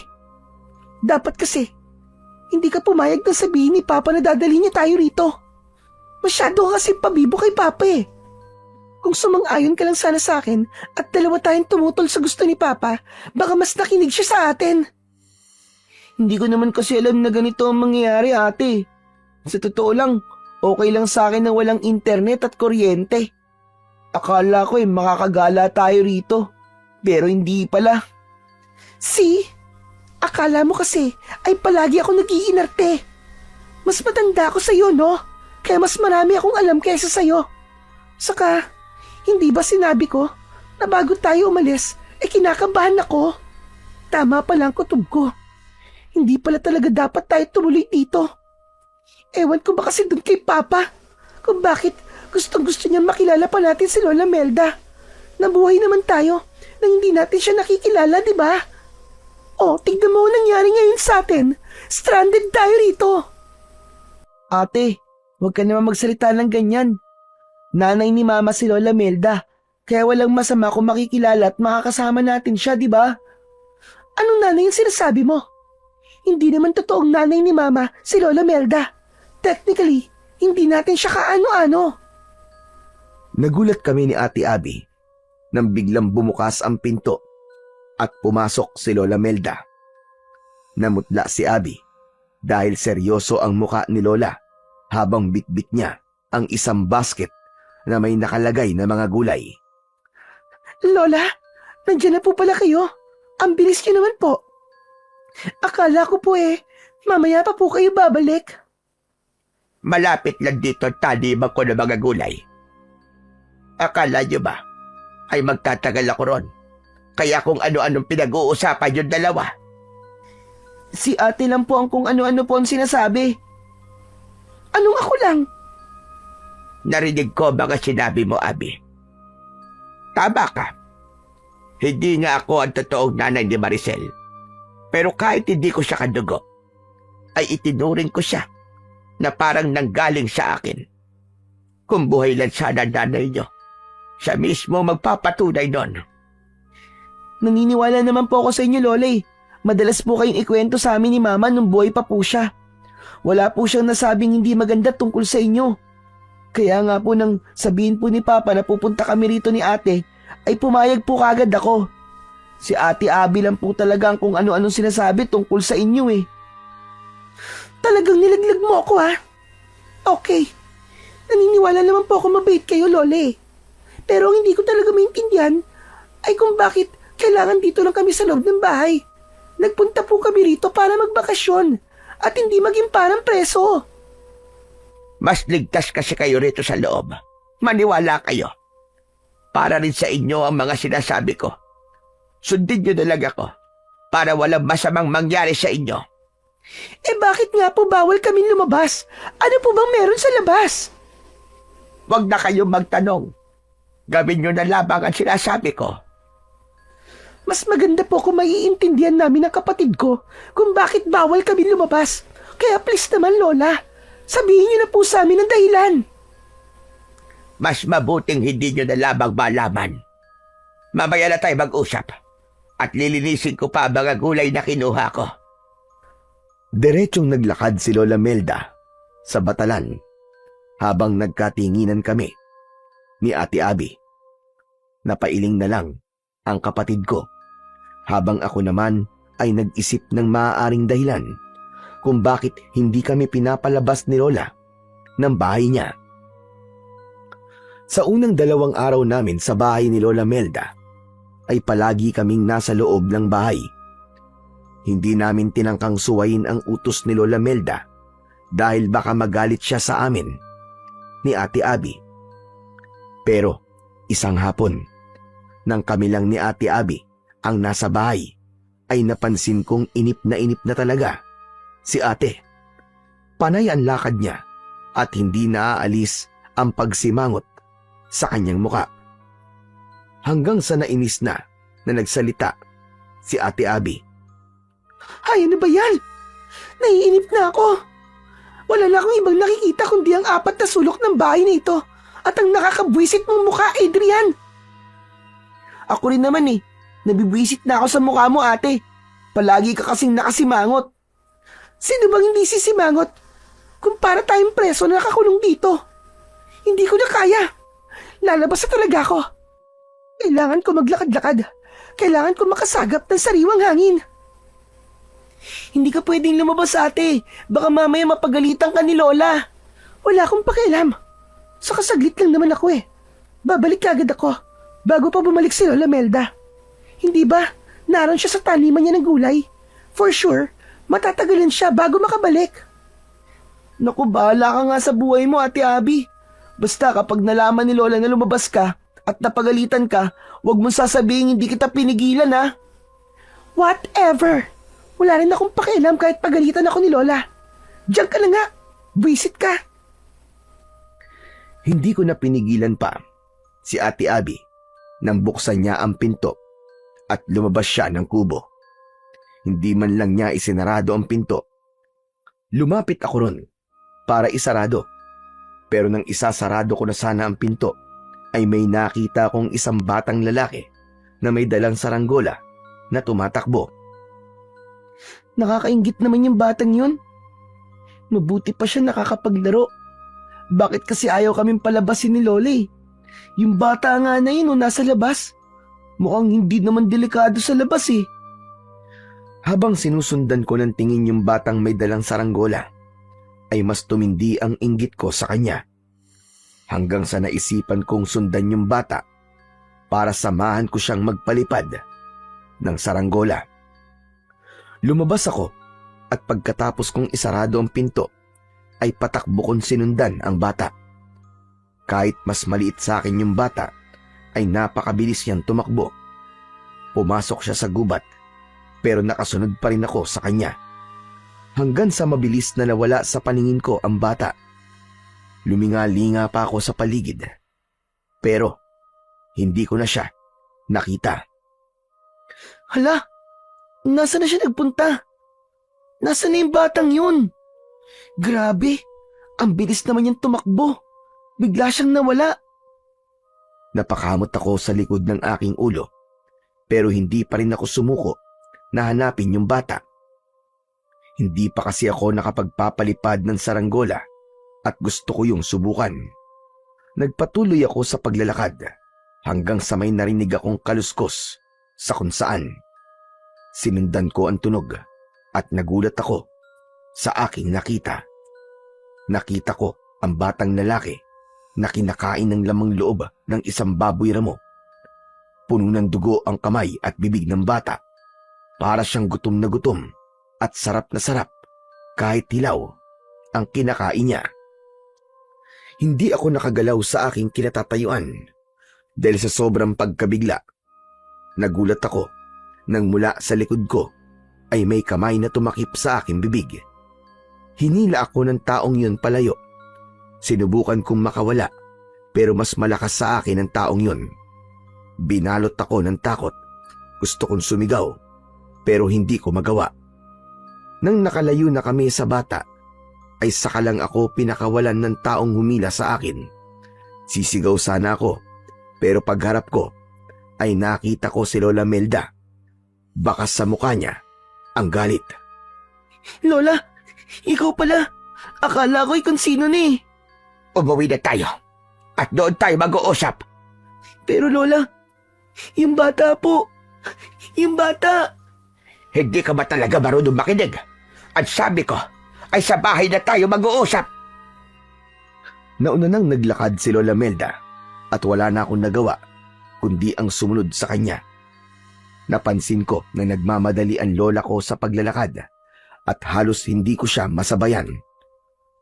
Dapat kasi, hindi ka pumayag na sabihin ni Papa na dadalhin niya tayo rito. Masyado ka kasi pabibo kay Papa eh. Kung sumang-ayon ka lang sana sa akin at dalawa tayong tumutol sa gusto ni Papa, baka mas nakinig siya sa atin. Hindi ko naman kasi alam na ganito ang mangyayari, ate. Sa totoo lang, okay lang sa akin na walang internet at kuryente. Akala ko makakagala tayo rito, pero hindi pala. See? Akala mo kasi ay palagi ako nag-iinarte. Mas matanda ako sa'yo, no? Kaya mas marami akong alam kaysa sa'yo. Saka, hindi ba sinabi ko na bago tayo umalis, kinakabahan ako? Tama pala ang kutob ko. Hindi pala talaga dapat tayo tumuloy dito. Ewan ko ba kasi dun kay Papa kung bakit gustong-gusto niya makilala pa natin si Lola Melda. Nabuhay naman tayo nang hindi natin siya nakikilala, di ba? Oh, tignan mo ang nangyari ngayon sa atin. Stranded tayo rito. Ate, huwag ka naman magsalita ng ganyan. Nanay ni Mama si Lola Melda, kaya walang masama kung makikilala at makakasama natin siya, di ba? Anong nanay yung sinasabi mo? Hindi naman totoong nanay ni Mama si Lola Melda. Technically, hindi natin siya kaano-ano. Nagulat kami ni Ate Abby nang biglang bumukas ang pinto at pumasok si Lola Melda. Namutla si Abby dahil seryoso ang muka ni Lola habang bitbit niya ang isang basket na may nakalagay na mga gulay. Lola, nandiyan na po pala kayo. Ang bilis niyo naman po. Akala ko po mamaya pa po kayo babalik. Malapit lang dito taniman ko ng mga gulay. Akala niyo ba ay magtatagal ako ron? Kaya kung ano-anong pinag-uusapan yung dalawa. Si ate lang po ang kung ano-ano po ang sinasabi. Anong ako lang? Narinig ko mga sinabi mo, Abby. Tama ka. Hindi nga ako ang totoong nanay ni Maricel. Pero kahit hindi ko siya kadugo, ay itinuring ko siya na parang nanggaling sa akin. Kung buhay lang sana nanay niyo, siya mismo magpapatunay nun. Naniniwala naman po ako sa inyo, Lola eh. Madalas po kayong ikwento sa amin ni Mama nung buhay pa po siya. Wala po siyang nasabing hindi maganda tungkol sa inyo. Kaya nga po nang sabihin po ni Papa na pupunta kami rito ni ate, ay pumayag po kagad ako. Si Ate Abby lang po talaga ang kung ano-anong sinasabi tungkol sa inyo eh. Talagang nilaglag mo ako ha? Okay. Naniniwala naman po ako mabait kayo, Lola eh. Pero ang hindi ko talaga maintindihan ay kung bakit kailangan dito lang kami sa loob ng bahay. Nagpunta po kami rito para magbakasyon at hindi maging parang preso. Mas ligtas kasi kayo rito sa loob. Maniwala kayo. Para rin sa inyo ang mga sinasabi ko. Sundin niyo na lang ako para walang masamang mangyari sa inyo. Eh bakit nga po bawal kami lumabas? Ano po bang meron sa labas? Huwag na kayong magtanong. Gawin niyo na lamang ang sinasabi ko. Mas maganda po kung maiintindihan namin ng kapatid ko kung bakit bawal kami lumabas. Kaya please naman, Lola, sabihin niyo na po sa amin ang dahilan. Mas mabuting hindi niyo na lamang malaman. Mamaya na tayo mag-usap at lilinisin ko pa ang mga gulay na kinuha ko. Diretsong naglakad si Lola Melda sa batalan habang nagkatinginan kami ni Ate Abby. Napailing na lang ang kapatid ko habang ako naman ay nag-isip ng maaaring dahilan kung bakit hindi kami pinapalabas ni Lola ng bahay niya. Sa unang 2 araw namin sa bahay ni Lola Melda ay palagi kaming nasa loob ng bahay. Hindi namin tinangkang suwayin ang utos ni Lola Melda dahil baka magalit siya sa amin ni Ate Abby. Pero isang hapon, nang kami lang ni Ate Abby ang nasa bahay, ay napansin kong inip na talaga si ate. Panay ang lakad niya at hindi naaalis ang pagsimangot sa kanyang muka. Hanggang sa nainis na nagsalita si Ate Abby. Ay, ano ba yan? Naiinip na ako. Wala na akong ibang nakikita kundi ang 4 na sulok ng bahay na ito at ang nakakabwisit mong mukha, Adrian. Ako rin naman eh. Nabibwisit na ako sa mukha mo, ate. Palagi ka kasing nakasimangot. Sino bang hindi sisimangot? Kung para tayong preso na nakakulong dito. Hindi ko na kaya. Lalabas na talaga ako. Kailangan ko maglakad-lakad. Kailangan ko makasagap ng sariwang hangin. Hindi ka pwedeng lumabas, ate. Baka mamaya mapagalitan ka ni Lola. Wala akong pakialam. Saka saglit lang naman ako eh. Babalik agad ako bago pa bumalik si Lola Melda. Hindi ba naroon siya sa taniman niya ng gulay? For sure, matatagalan siya bago makabalik. Naku, bahala ka nga sa buhay mo, Ate Abby. Basta kapag nalaman ni Lola na lumabas ka at napagalitan ka, huwag mong sasabihin hindi kita pinigilan, ha? Whatever. Wala rin akong pakialam kahit pagalitan ako ni Lola. Diyan ka na nga. Visit ka. Hindi ko na pinigilan pa si Ate Abby nang buksan niya ang pinto at lumabas siya ng kubo. Hindi man lang niya isinarado ang pinto. Lumapit ako ron para isarado. Pero nang isasarado ko na sana ang pinto, ay may nakita kong isang batang lalaki na may dalang saranggola na tumatakbo. Nakakaingit naman yung batang yun. Mabuti pa siya nakakapaglaro. Bakit kasi ayaw kaming palabasin ni Lola eh? Yung bata nga na yun nasa labas. Mukhang hindi naman delikado sa labas eh. Habang sinusundan ko ng tingin yung batang may dalang saranggola, ay mas tumindi ang inggit ko sa kanya. Hanggang sa naisipan kong sundan yung bata para samahan ko siyang magpalipad ng saranggola. Lumabas ako at pagkatapos kong isarado ang pinto, ay patakbo kong sinundan ang bata. Kahit mas maliit sa akin yung bata, ay napakabilis niyang tumakbo. Pumasok siya sa gubat, pero nakasunod pa rin ako sa kanya. Hanggang sa mabilis na nawala sa paningin ko ang bata. Luminga-linga pa ako sa paligid. Pero, hindi ko na siya nakita. Hala, nasaan na siya nagpunta? Nasaan na yung batang yun? Grabe, ang bilis naman niyang tumakbo. Bigla siyang nawala. Napakamot ako sa likod ng aking ulo, pero hindi pa rin ako sumuko na hanapin yung bata. Hindi pa kasi ako nakapagpapalipad ng saranggola at gusto ko yung subukan. Nagpatuloy ako sa paglalakad hanggang sa may narinig akong kaluskos sa kung saan. Sinundan ko ang tunog at nagulat ako sa aking nakita. Nakita ko ang batang lalaki na kinakain ng lamang loob ng isang baboy ramo. Puno ng dugo ang kamay at bibig ng bata. Para siyang gutom na gutom at sarap na sarap kahit hilaw ang kinakain niya. Hindi ako nakagalaw sa aking kinatatayuan. dahil sa sobrang pagkabigla. Nagulat ako nang mula sa likod ko ay may kamay na tumakip sa aking bibig. Hinila ako ng taong yun palayo. Sinubukan kong makawala pero mas malakas sa akin ang taong yun. Binalot ako ng takot. Gusto kong sumigaw pero hindi ko magawa. Nang nakalayo na kami sa bata ay saka lang ako pinakawalan ng taong humila sa akin. Sisigaw sana ako pero pagharap ko ay nakita ko si Lola Melda. Bakas sa mukha niya ang galit. Lola, ikaw pala. Akala ko'y kung sino na eh. Umuwi na tayo at doon tayo mag-uusap. Pero Lola, yung bata po. Yung bata. Hindi ka ba talaga marunong makinig? At sabi ko ay sa bahay na tayo mag-uusap. Nauna nang naglakad si Lola Melda at wala na akong nagawa kundi ang sumunod sa kanya. Napansin ko na nagmamadali ang lola ko sa paglalakad at halos hindi ko siya masabayan.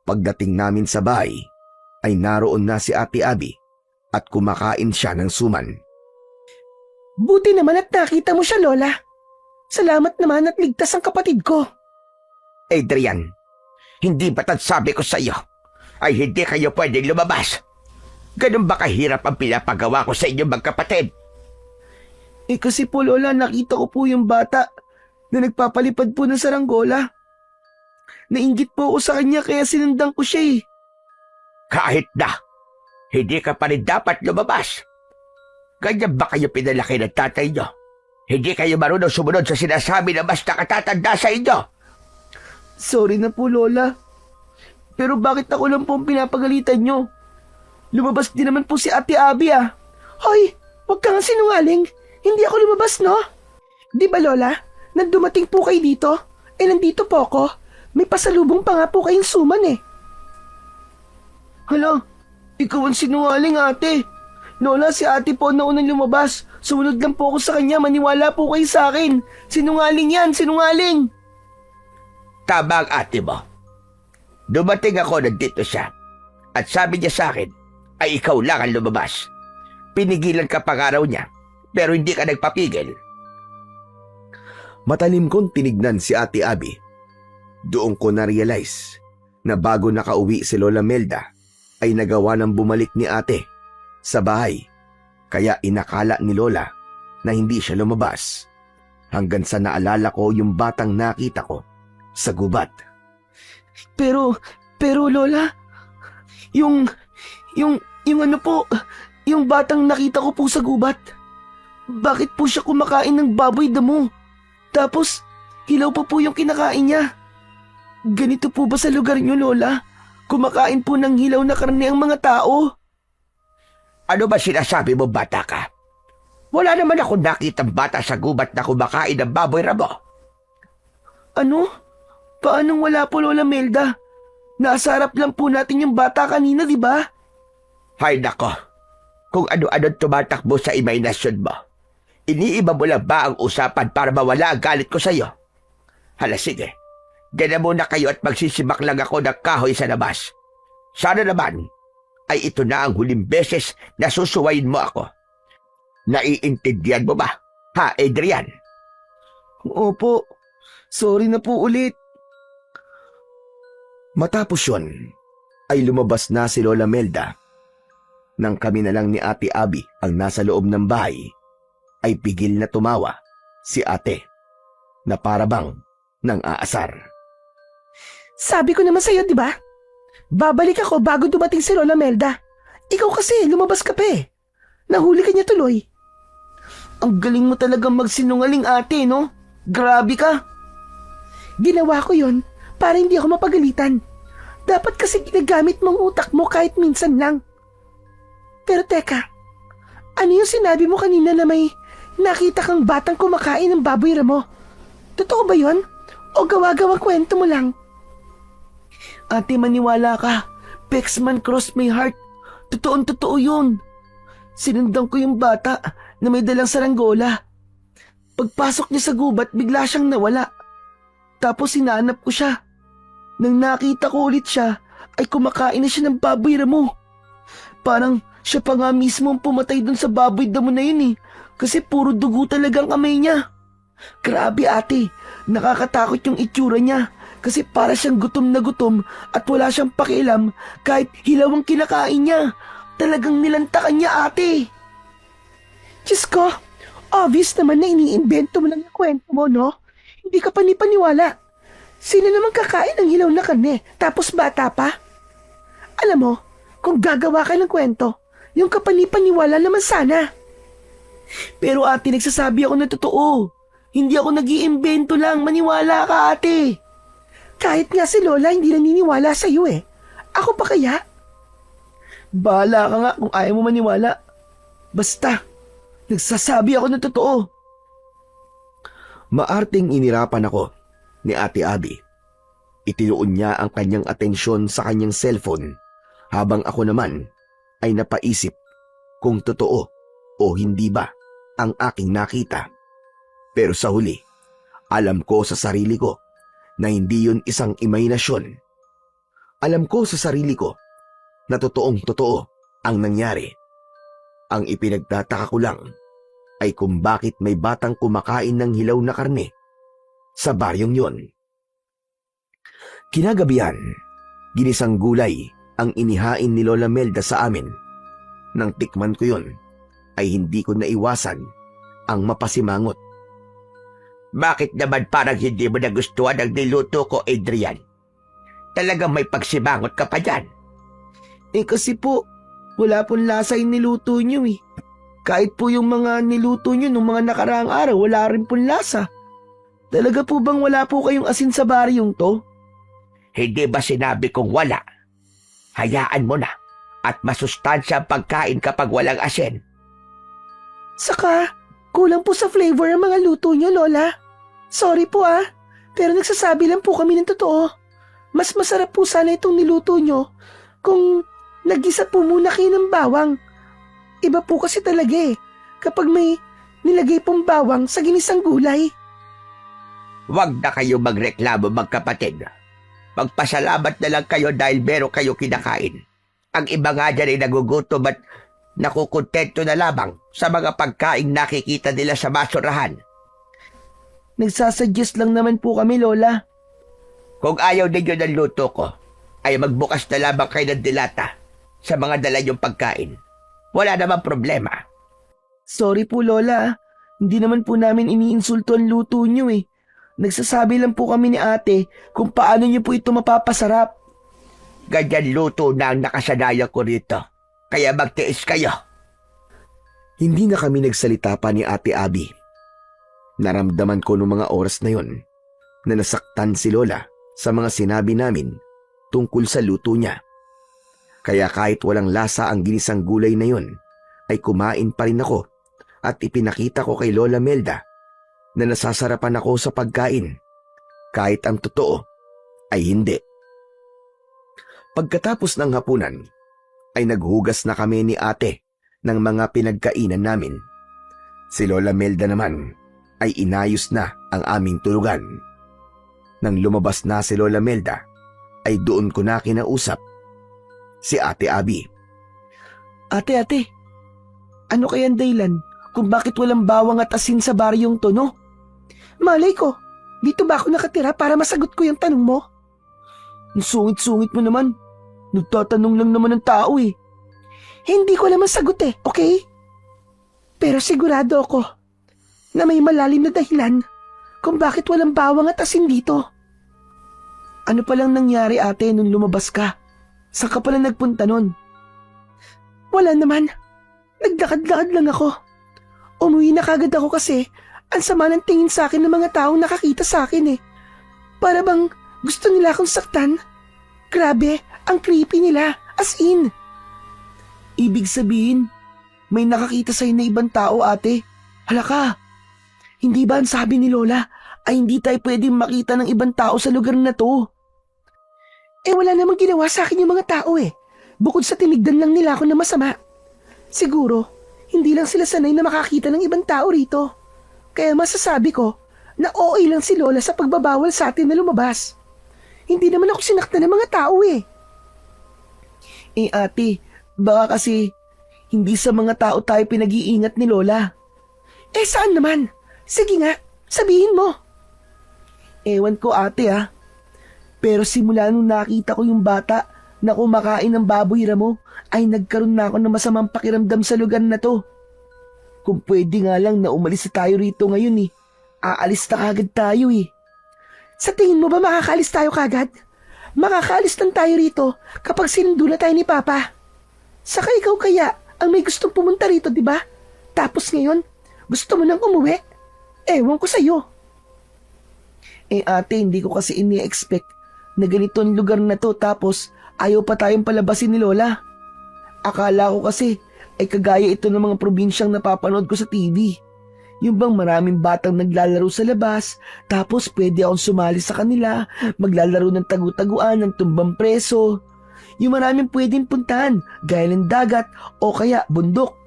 Pagdating namin sa bahay ay naroon na si Ate Abby at kumakain siya ng suman. Buti naman at nakita mo siya, Lola. Salamat naman at ligtas ang kapatid ko. Adrian, hindi ba't sabi ko sa iyo ay hindi kayo pwedeng lumabas? Ganun ba kahirap ang pinapagawa ko sa inyong magkapatid? Kasi po Lola, nakita ko po yung bata na nagpapalipad po ng saranggola. Nainggit po ako sa kanya kaya sinundan ko siya eh. Kahit na, hindi ka pa rin dapat lumabas. Ganyan ba kayo pinalaki ng tatay nyo? Hindi kayo marunong sumunod sa sinasabi na mas nakatatanda sa inyo. Sorry na po Lola. Pero bakit ako lang po ang pinapagalitan nyo? Lumabas din naman po si Ate Abby ah. Hoy, huwag kang sinungaling. Hindi ako lumabas, no? Di ba, Lola? Nang dumating po kayo dito, nandito po ako. May pasalubong pa nga po kayong suman eh. Hala, ikaw ang sinungaling, ate. Lola, si ate po na unang lumabas. Sumunod lang po ako sa kanya, maniwala po kayo sa akin. Sinungaling yan, sinungaling. Tama ang ate mo. Dumating ako nandito siya. At sabi niya sa akin, ay ikaw lang ang lumabas. Pinigilan ka pa nga raw niya. Pero hindi ka nagpapigil. Matalim kong tinignan si Ate Abby. Doon ko na-realize na bago nakauwi si Lola Melda ay nagawa ng bumalik ni ate sa bahay. Kaya inakala ni Lola na hindi siya lumabas hanggang sa naalala ko yung batang nakita ko sa gubat. Pero Lola, yung ano po, yung batang nakita ko po sa gubat. Bakit po siya kumakain ng baboy damo? Tapos, hilaw pa po yung kinakain niya. Ganito po ba sa lugar niyo, Lola? Kumakain po ng hilaw na karne ang mga tao? Ano ba sinasabi mo, bata ka? Wala naman akong nakitang bata sa gubat na kumakain ng baboy ramo. Ano? Paanong wala po, Lola Melda? Nasa harap lang po natin yung bata kanina, di ba? Hay nako, kung ano-ano tumatakbo sa imahinasyon mo. Iniiba mo lang ba ang usapan para mawala ang galit ko sa'yo? Hala sige, ganyan muna kayo at magsisimak lang ako ng kahoy sa labas. Sana naman ay ito na ang huling beses na susuwayin mo ako. Naiintindihan mo ba, ha Adrian? Opo, sorry na po ulit. Matapos yun, ay lumabas na si Lola Melda. Nang kami na lang ni Ate Abby ang nasa loob ng bahay, ay pigil na tumawa si ate na parabang nang aasar. Sabi ko naman sa'yo, di ba? Babalik ako bago dumating si Lola Melda. Ikaw kasi, lumabas ka pa eh. Nahuli ka niya tuloy. Ang galing mo talagang magsinungaling ate, no? Grabe ka. Ginawa ko yon para hindi ako mapagalitan. Dapat kasi ginagamit mong utak mo kahit minsan lang. Pero teka, ano yung sinabi mo kanina na may nakita kang batang kumakain ng baboy ramo? Totoo ba yon? O gawa-gawa kwento mo lang? Ate, maniwala ka. Pexman cross my heart. Totoong-totoo yun. Sinundan ko yung bata na may dalang saranggola. Pagpasok niya sa gubat, bigla siyang nawala. Tapos sinanap ko siya. Nang nakita ko ulit siya, ay kumakain na siya ng baboy ramo. Parang Siya pa nga mismo ang pumatay dun sa baboy damo na yun eh. Kasi puro dugo talagang kamay niya. Grabe ate, nakakatakot yung itsura niya. Kasi para siyang gutom na gutom at wala siyang pakialam kahit hilaw ang kinakain niya. Talagang nilantakan niya ate. Diyos ko, obvious naman na iniimbento mo lang yung kwento mo, no? Hindi ka panipaniwala. Sino naman kakain ng hilaw na karne, tapos bata pa? Alam mo, kung gagawa ka ng kwento, yung kapanipaniwala naman sana. Pero ate, nagsasabi ako na totoo. Hindi ako nag-iimbento lang, maniwala ka ate. Kahit nga si Lola hindi naniniwala sa iyo eh. Ako pa kaya? Bahala ka nga kung ayaw mo maniwala. Basta, nagsasabi ako na totoo. Maarting inirapan ako ni Ate Abby. Itinuon niya ang kanyang atensyon sa kanyang cellphone habang ako naman ay napaisip kung totoo o hindi ba ang aking nakita. Pero sa huli, alam ko sa sarili ko na hindi yun isang imahinasyon. Alam ko sa sarili ko na totoong totoo ang nangyari. Ang ipinagtataka ko lang ay kung bakit may batang kumakain ng hilaw na karne sa baryong yon. Kinagabihan, ginisang gulay ang inihain ni Lola Melda sa amin. Nang tikman ko yon, ay hindi ko naiwasan ang mapasimangot. Bakit naman parang hindi mo nagustuhan ang niluto ko, Adrian? Talagang may pagsimangot ka pa dyan. Eh kasi po, wala pong lasa yung niluto nyo eh. Kahit po yung mga niluto nyo nung mga nakaraang araw, wala rin pong lasa. Talaga po bang wala po kayong asin sa baryong to? Hindi ba sinabi kong wala? Hayaan mo na at masustansya ang pagkain kapag walang asin. Saka, kulang po sa flavor ang mga luto nyo, Lola. Sorry po pero nagsasabi lang po kami ng totoo. Mas masarap po sana itong niluto nyo kung nagisa po muna kayo ng bawang. Iba po kasi talaga kapag may nilagay pong bawang sa ginisang gulay. Huwag na kayo magreklamo, magkapatid. Magpasalamat na lang kayo dahil meron kayo kinakain. Ang iba nga dyan ay nagugutom at nakukontento na lamang sa mga pagkaing nakikita nila sa basurahan. Nagsasuggest lang naman po kami, Lola. Kung ayaw ninyo ng luto ko, ay magbukas na lamang kayo ng dilata sa mga dala niyong pagkain. Wala namang problema. Sorry po, Lola. Hindi naman po namin iniinsulto ang luto nyo eh. Nagsasabi lang po kami ni ate kung paano nyo po ito mapapasarap. Ganyan luto na ang nakasanayan ko rito. Kaya magtiis kayo. Hindi na kami nagsalita pa ni Ate Abby. Naramdaman ko noong mga oras na yon na nasaktan si Lola sa mga sinabi namin tungkol sa luto niya. Kaya kahit walang lasa ang ginisang gulay na yon, ay kumain pa rin ako at ipinakita ko kay Lola Melda na nasasarapan ako sa pagkain, kahit ang totoo ay hindi. Pagkatapos ng hapunan, ay naghugas na kami ni ate ng mga pinagkainan namin. Si Lola Melda naman ay inayos na ang aming tulugan. Nang lumabas na si Lola Melda, ay doon ko na kinausap si Ate Abby. Ate, ano kayang dahilan kung bakit walang bawang at asin sa baryong to, no? Malay ko, dito ba ako nakatira para masagot ko yung tanong mo? Ang sungit-sungit mo naman. Nagtatanong lang naman ng tao eh. Hindi ko naman sagot okay? Pero sigurado ako na may malalim na dahilan kung bakit walang bawang at asin dito. Ano palang nangyari ate nung lumabas ka? Saan ka pala nagpunta nun? Wala naman. Nagdakad-lakad lang ako. Umuwi na kagad ako kasi ang sama ng tingin sa akin ng mga taong nakakita sa akin Para bang gusto nila akong saktan. Grabe, ang creepy nila. As in. Ibig sabihin, may nakakita sa'yo na ibang tao ate. Hala ka. Hindi ba ang sabi ni Lola ay hindi tayo pwedeng makita ng ibang tao sa lugar na to? Wala namang ginawa sa akin yung mga tao Bukod sa tinigdan lang nila ako na masama. Siguro, hindi lang sila sanay na makakita ng ibang tao rito. Kaya masasabi ko na okay lang si Lola sa pagbabawal sa atin na lumabas. Hindi naman ako sinaktan ng mga tao ate, baka kasi Hindi sa mga tao tayo pinag-iingat ni Lola. Saan naman? Sige nga, sabihin mo. Ewan ko ate Pero simula nung nakita ko yung bata na kumakain ng baboy ramo, ay nagkaroon na ako ng masamang pakiramdam sa lugar na to. Kung pwede nga lang na umalis na tayo rito ngayon Aalis na kagad tayo Sa tingin mo ba makakaalis tayo kagad? Makakaalis lang tayo rito kapag sinundo na tayo ni Papa. Saka ikaw kaya ang may gustong pumunta rito, di ba? Tapos ngayon, gusto mo nang umuwi? Ewan ko sa'yo. Ate, hindi ko kasi ini-expect na ganito ang lugar na to tapos ayaw pa tayong palabasin ni Lola. Akala ko kasi ay kagaya ito ng mga probinsyang napapanood ko sa TV. Yung bang maraming batang naglalaro sa labas, tapos pwede akong sumali sa kanila, maglalaro ng tagu-taguan, ng tumbang preso. Yung maraming pwedeng puntahan, gaya ng dagat o kaya bundok.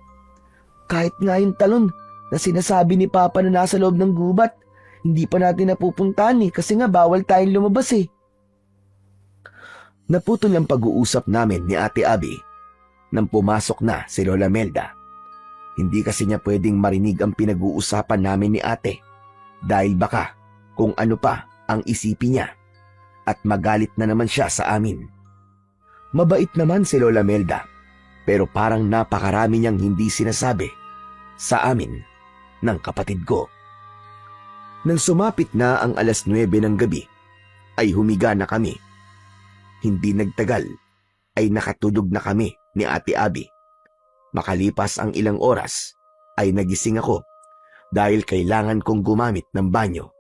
Kahit nga yung talon na sinasabi ni Papa na nasa loob ng gubat, hindi pa natin napupuntahan kasi nga bawal tayong lumabas Naputol ang pag-uusap namin ni Ate Abby nang pumasok na si Lola Melda. Hindi kasi niya pwedeng marinig ang pinag-uusapan namin ni ate dahil baka kung ano pa ang isipin niya at magalit na naman siya sa amin. Mabait naman si Lola Melda pero parang napakarami niyang hindi sinasabi sa amin ng kapatid ko. Nang sumapit na ang 9:00 ng gabi ay humiga na kami. Hindi nagtagal ay nakatulog na kami ni Ate Abby. Makalipas ang ilang oras ay nagising ako dahil kailangan kong gumamit ng banyo.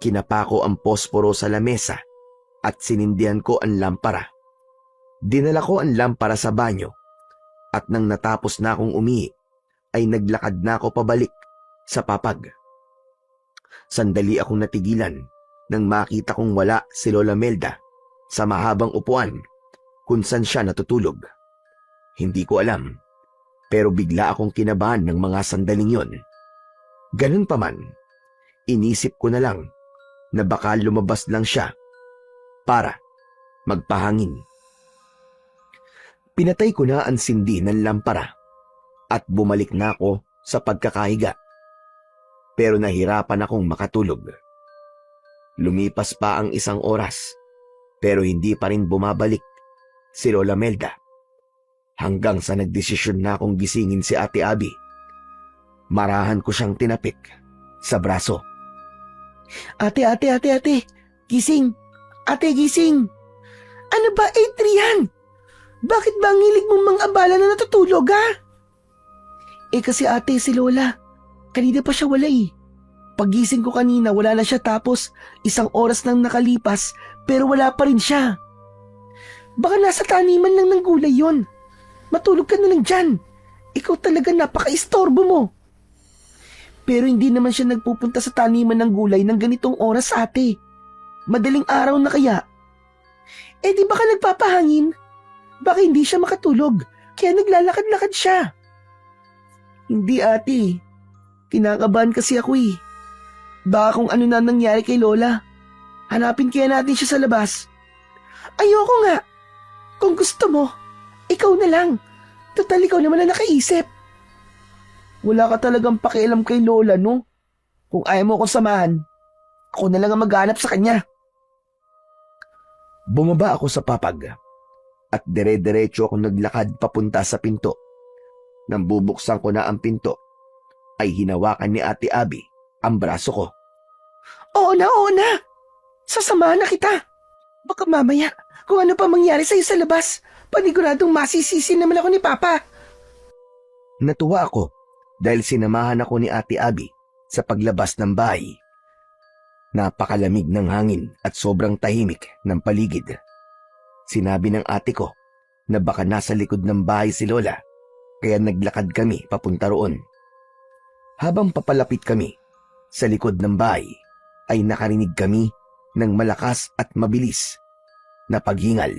Kinapa ko ang posporo sa lamesa at sinindihan ko ang lampara. Dinala ko ang lampara sa banyo at nang natapos na akong umihi ay naglakad na ako pabalik sa papag. Sandali akong natigilan nang makita kong wala si Lola Melda sa mahabang upuan kung saan siya natutulog. Hindi ko alam, pero bigla akong kinabahan ng mga sandaling yon. Ganun pa man, inisip ko na lang na baka lumabas lang siya para magpahangin. Pinatay ko na ang sindi ng lampara at bumalik na ako sa pagkakahiga. Pero nahirapan akong makatulog. Lumipas pa ang 1 oras pero hindi pa rin bumabalik si Lola Melda. Hanggang sa nagdesisyon na akong gisingin si Ate Abby. Marahan ko siyang tinapik sa braso. Ate, gising! Ate, gising! Ano ba, Adrian? Bakit ba ang hilig mong mang-abala na natutulog, kasi ate, si Lola, kanina pa siya wala Pagising ko kanina, wala na siya tapos 1 oras nang nakalipas pero wala pa rin siya. Baka nasa taniman lang ng gulay yon. Matulog ka na lang dyan. Ikaw talaga napaka-istorbo mo. Pero hindi naman siya nagpupunta sa taniman ng gulay ng ganitong oras, ate. Madaling araw na kaya. Di baka nagpapahangin? Baka hindi siya makatulog, kaya naglalakad-lakad siya. Hindi, ate. Kinakabahan kasi ako Baka kung ano na nangyari kay Lola. Hanapin kaya natin siya sa labas. Ayoko nga. Kung gusto mo, ikaw na lang. Total, ikaw naman na nakaisip. Wala ka talagang pakialam kay Lola, no? Kung ayaw mo akong samahan, ako na lang ang maghanap sa kanya. Bumaba ako sa papag at dire-diretso ako naglakad papunta sa pinto. Nang bubuksan ko na ang pinto, ay hinawakan ni Ate Abby ang braso ko. Oo na. Sasamahan na kita. Baka mamaya, kung ano pa mangyari sa'yo sa labas, paniguradong masisisi naman ako ni Papa. Natuwa ako dahil sinamahan ako ni Ate Abby sa paglabas ng bahay. Napakalamig ng hangin at sobrang tahimik ng paligid. Sinabi ng ate ko na baka nasa likod ng bahay si Lola, kaya naglakad kami papunta roon. Habang papalapit kami sa likod ng bahay, ay nakarinig kami ng malakas at mabilis na paghingal.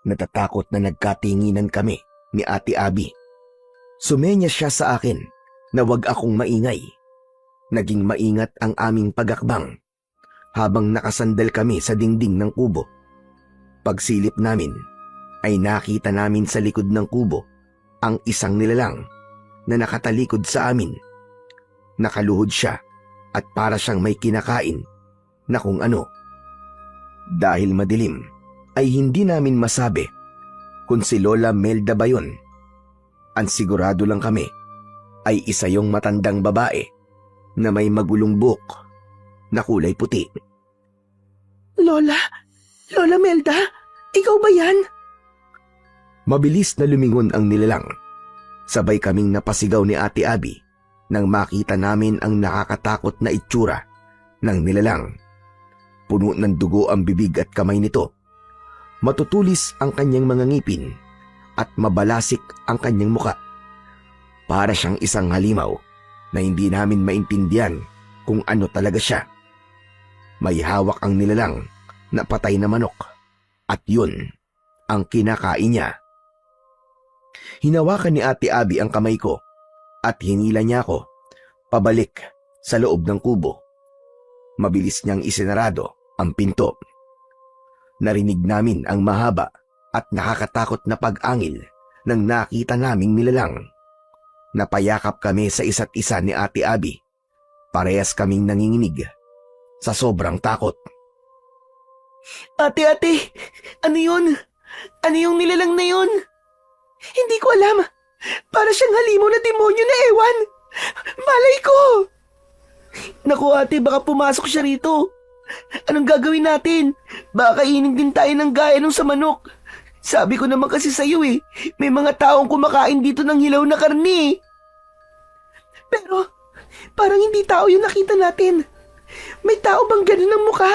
Natatakot na nagkatinginan kami ni Ate Abby. Sumenya siya sa akin na wag akong maingay. Naging maingat ang aming pagakbang habang nakasandal kami sa dingding ng kubo. Pagsilip namin ay nakita namin sa likod ng kubo ang isang nilalang na nakatalikod sa amin. Nakaluhod siya at para siyang may kinakain na kung ano. Dahil madilim ay hindi namin masabi kung si Lola Melda ba yun. Ang sigurado lang kami ay isa yung matandang babae na may magulong buhok na kulay puti. Lola Melda, ikaw ba yan? Mabilis na lumingon ang nilalang. Sabay kaming napasigaw ni Ate Abby nang makita namin ang nakakatakot na itsura ng nilalang. Puno ng dugo ang bibig at kamay nito. Matutulis ang kanyang mga ngipin at mabalasik ang kanyang muka. Para siyang isang halimaw na hindi namin maintindihan kung ano talaga siya. May hawak ang nilalang na patay na manok at yun ang kinakain niya. Hinawakan ni Ate Abby ang kamay ko at hinila niya ako pabalik sa loob ng kubo. Mabilis niyang isinarado ang pinto. Narinig namin ang mahaba at nakakatakot na pag-angil nang nakita naming nilalang. Napayakap kami sa isa't isa ni Ate Abby. Parehas kaming nanginginig sa sobrang takot. Ate, ano yun? Ano yung nilalang na yun? Hindi ko alam. Para siyang halimaw na demonyo na ewan. Malay ko! Naku ate, baka pumasok siya rito. Anong gagawin natin? Baka kainin din tayo ng gaya nung sa manok. Sabi ko naman kasi sa'yo may mga taong kumakain dito ng hilaw na karni. Pero, parang hindi tao yung nakita natin. May tao bang ganun ang mukha?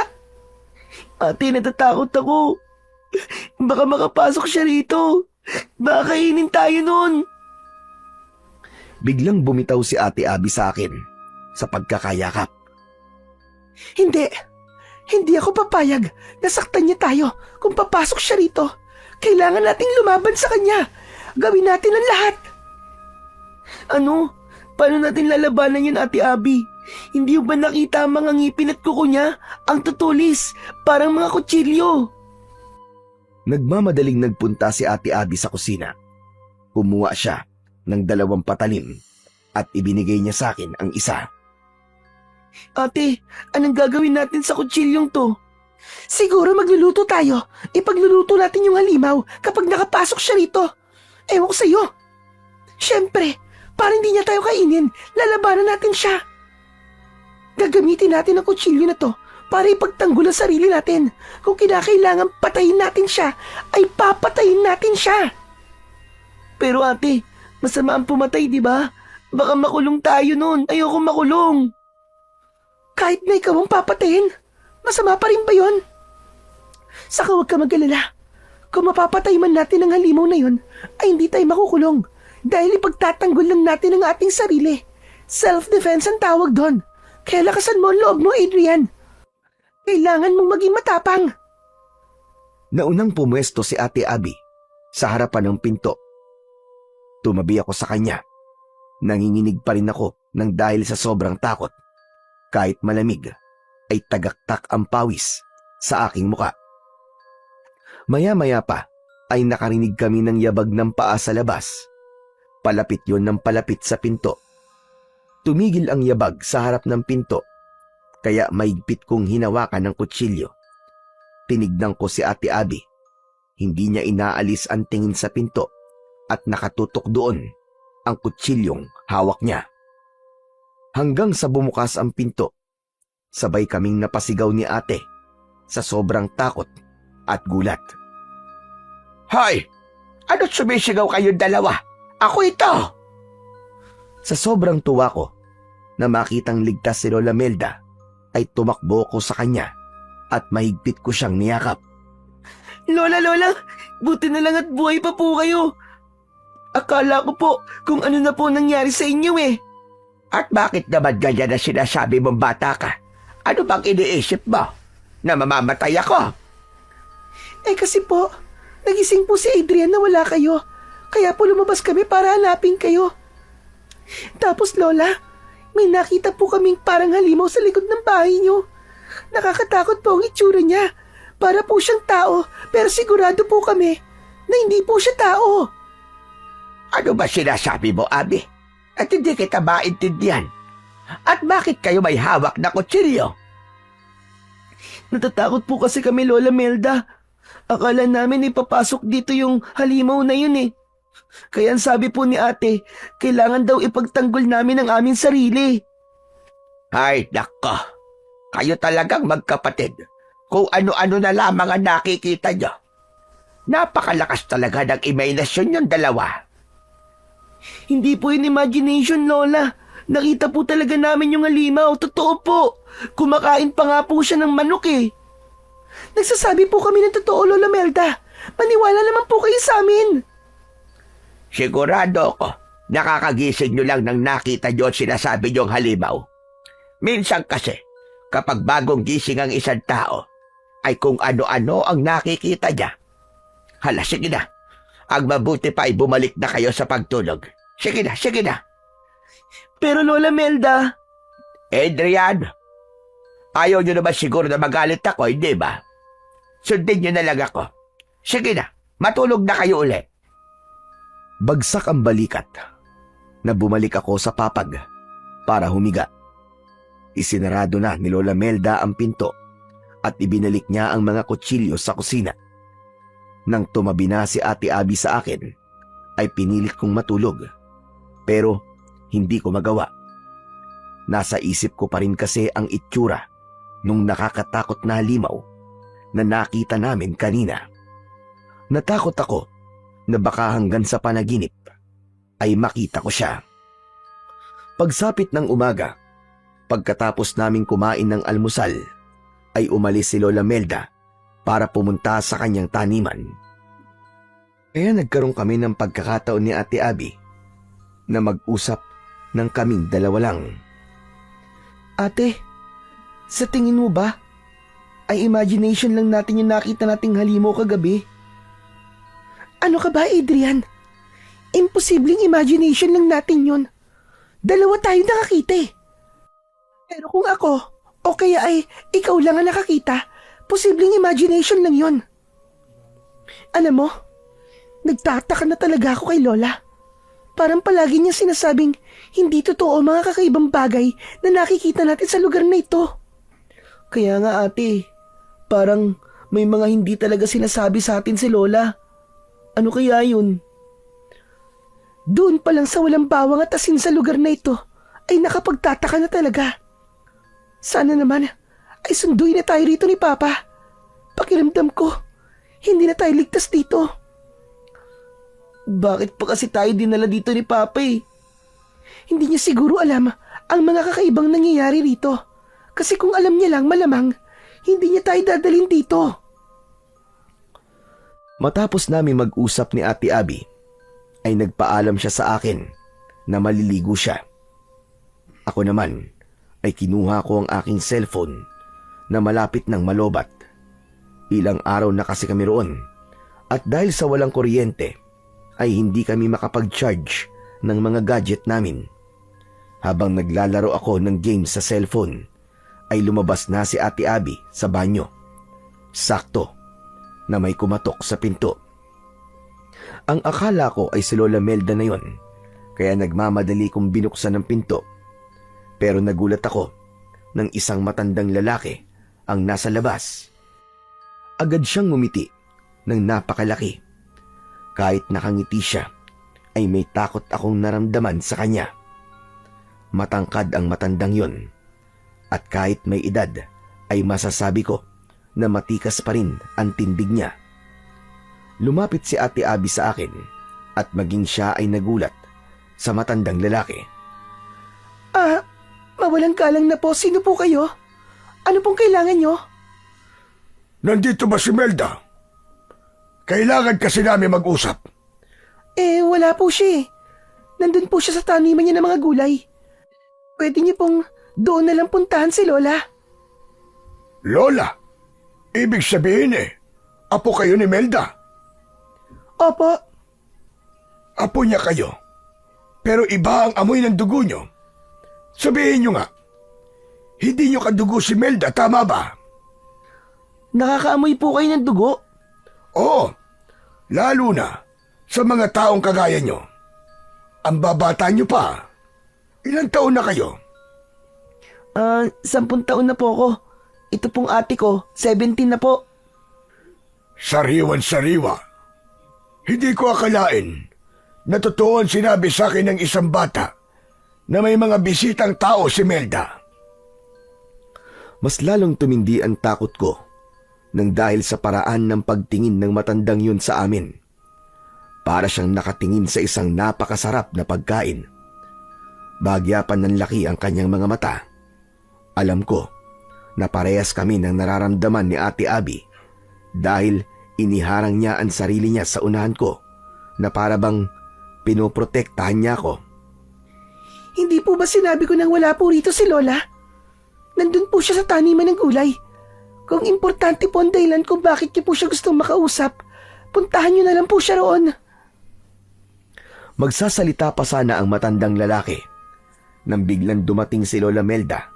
Ate, natatakot ako. Baka makapasok siya rito. Baka kainin tayo nun. Biglang bumitaw si Ate Abby sa akin sa pagkakayakap. Hindi ako papayag na saktan niya tayo kung papasok siya rito. Kailangan nating lumaban sa kanya. Gawin natin ang lahat. Ano? Paano natin lalabanan yun, Ate Abby? Hindi ba nakita ang mga ngipin at kuko niya? Ang tutulis, parang mga kutsilyo. Nagmamadaling nagpunta si Ate Abby sa kusina. Kumuha siya ng 2 patalim at ibinigay niya sa akin ang isa. Ate, anong gagawin natin sa kutsilyong to? Siguro magluluto tayo. Ipagluluto natin yung halimaw kapag nakapasok siya rito. Ewan ko sa'yo. Siyempre, para hindi niya tayo kainin, lalabanan natin siya. Gagamitin natin ang kutsilyo na to para ipagtanggol ang sarili natin. Kung kinakailangan patayin natin siya, ay papatayin natin siya. Pero ate, masama ang pumatay, di ba? Baka makulong tayo nun. Ayoko makulong. Kahit na ikaw ang papatayin, masama pa rin ba yun? Saka huwag ka mag-alala. Kung mapapatay man natin ang halimaw na yun, ay hindi tayo makukulong. Dahil ipagtatanggol lang natin ang ating sarili. Self-defense ang tawag doon. Kaya lakasan mo ang loob mo, Adrian. Kailangan mong maging matapang. Naunang pumwesto si Ate Abby sa harapan ng pinto. Tumabi ako sa kanya. Nanginginig pa rin ako nang dahil sa sobrang takot. Kahit malamig, ay tagaktak ang pawis sa aking muka. Maya-maya pa ay nakarinig kami ng yabag ng paa sa labas. Palapit yon ng palapit sa pinto. Tumigil ang yabag sa harap ng pinto, kaya maigpit kong hinawakan ng kutsilyo. Tinignan ko si Ate Abby. Hindi niya inaalis ang tingin sa pinto at nakatutok doon ang kutsilyong hawak niya. Hanggang sa bumukas ang pinto, sabay kaming napasigaw ni ate sa sobrang takot at gulat. Hoy! Ano't sumisigaw kayong dalawa? Ako ito! Sa sobrang tuwa ko na makitang ligtas si Lola Melda, ay tumakbo ko sa kanya at mahigpit ko siyang niyakap. Lola, buti na lang at buhay pa po kayo. Akala ko po kung ano na po nangyari sa inyo At bakit naman ganyan na sinasabi mong bata ka? Ano bang iniisip mo? Na mamamatay ako? Kasi po, nagising po si Adrian na wala kayo. Kaya po lumabas kami para hanapin kayo. Tapos Lola, may nakita po kaming parang halimaw sa likod ng bahay niyo. Nakakatakot po ang itsura niya. Para po siyang tao, pero sigurado po kami na hindi po siya tao. Ano ba sinasabi mo, Abi? At hindi kita maintindihan. At bakit kayo may hawak na kutsilyo? Natatakot po kasi kami, Lola Melda. Akala namin ipapasok dito yung halimaw na yun eh. Kaya ang sabi po ni ate, kailangan daw ipagtanggol namin ang aming sarili. Ay, nako. Kayo talagang magkapatid. Kung ano-ano na lamang ang nakikita nyo. Napakalakas talaga ng imahinasyon yung dalawa. Hindi po yun imagination, Lola. Nakita po talaga namin yung halimaw. Totoo po. Kumakain pa nga po siya ng manok eh. Nagsasabi po kami ng totoo, Lola Melda. Maniwala naman po kayo sa amin. Sigurado ako, nakakagising nyo lang nang nakita nyo at sinasabi nyong halimaw. Minsan kasi, kapag bagong gising ang isang tao, ay kung ano-ano ang nakikita niya. Hala, sige na. Ang mabuti pa ay bumalik na kayo sa pagtulog. Sige na, sige na. Pero Lola Melda, Adrian, ayaw nyo naman siguro na magalit ako, hindi ba? Sundin nyo na lang ako. Sige na, matulog na kayo uli. Bagsak ang balikat na bumalik ako sa papag para humiga. Isinarado na ni Lola Melda ang pinto at ibinalik niya ang mga kutsilyo sa kusina. Nang tumabi na si Ate Abby sa akin, ay pinilit kong matulog. Pero hindi ko magawa. Nasa isip ko pa rin kasi ang itsura nung nakakatakot na halimaw na nakita namin kanina. Natakot ako na baka hanggang sa panaginip ay makita ko siya. Pagsapit ng umaga, pagkatapos naming kumain ng almusal, ay umalis si Lola Melda para pumunta sa kanyang taniman. Kaya nagkaroon kami ng pagkakataon ni Ate Abby na mag-usap ng kaming dalawa lang. ate, sa tingin mo ba, ay imagination lang natin yung nakita nating halimaw kagabi? Ano ka ba, Adrian? Imposibleng imagination lang natin yun. Dalawa tayo nakakita eh. Pero kung ako, o kaya ay ikaw lang ang nakakita, posibleng imagination lang yun. Alam mo, nagtataka na talaga ako kay Lola. Parang palagi niya sinasabing hindi totoo ang mga kakaibang bagay na nakikita natin sa lugar na ito. Kaya nga ate, parang may mga hindi talaga sinasabi sa atin si Lola. Ano kaya yun? Doon pa lang sa walang bawang at asin sa lugar na ito ay nakapagtataka na talaga. Sana naman ay sunduin na tayo rito ni Papa. Pakiramdam ko, hindi na tayo ligtas dito. Bakit pa kasi tayo dinala dito ni Papa eh? Hindi niya siguro alam ang mga kakaibang nangyayari rito. Kasi kung alam niya lang malamang, hindi niya tayo dadalhin dito. Matapos namin mag-usap ni Ate Abby, ay nagpaalam siya sa akin na maliligo siya. Ako naman ay kinuha ko ang aking cellphone na malapit ng malobat. Ilang araw na kasi kami roon at dahil sa walang kuryente ay hindi kami makapag-charge ng mga gadget namin. Habang naglalaro ako ng games sa cellphone ay lumabas na si Ate Abby sa banyo. Sakto na may kumatok sa pinto. Ang akala ko ay si Lola Melda na yon, kaya nagmamadali kong binuksan ang pinto. Pero nagulat ako nang isang matandang lalaki ang nasa labas. Agad siyang ngumiti ng napakalaki. Kahit nakangiti siya, ay may takot akong naramdaman sa kanya. Matangkad ang matandang yon, at kahit may edad, ay masasabi ko na matikas pa rin ang tindig niya. Lumapit si Ate Abby sa akin at maging siya ay nagulat sa matandang lalaki. Mawalang galang na po. Sino po kayo? Ano pong kailangan nyo? Nandito ba si Melda? Kailangan kasi namin mag-usap. Wala po siya eh. Nandun po siya sa taniman niya ng mga gulay. Pwede niyo pong doon na lang puntahan si Lola. Lola, ibig sabihin apo kayo ni Melda. Opo. Apo niya kayo. Pero iba ang amoy ng dugo niyo. Sabihin niyo nga, hindi niyo kadugo si Melda, tama ba? Nakakaamoy po kayo ng dugo? Oo, lalo na sa mga taong kagaya niyo. Ang babata niyo pa. Ilang taon na kayo? 10 taon na po ako. Ito pong ate ko, 17 na po. Sariwan-sariwa. Hindi ko akalain na totoo ang sinabi sa akin ng isang bata na may mga bisitang tao si Melda. Mas lalong tumindi ang takot ko nang dahil sa paraan ng pagtingin ng matandang yun sa amin. Para siyang nakatingin sa isang napakasarap na pagkain. Bagyapan ng laki ang kanyang mga mata. Alam ko na parehas kami ng nararamdaman ni Ate Abby dahil iniharang niya ang sarili niya sa unahan ko na para bang pinoprotektahan niya ako. Hindi po ba sinabi ko nang wala po rito si Lola? Nandun po siya sa taniman ng gulay. Kung importante po ang dahilan kung bakit niyo po siya gustong makausap, puntahan niyo na lang po siya roon. Magsasalita pa sana ang matandang lalaki nang biglang dumating si Lola Melda.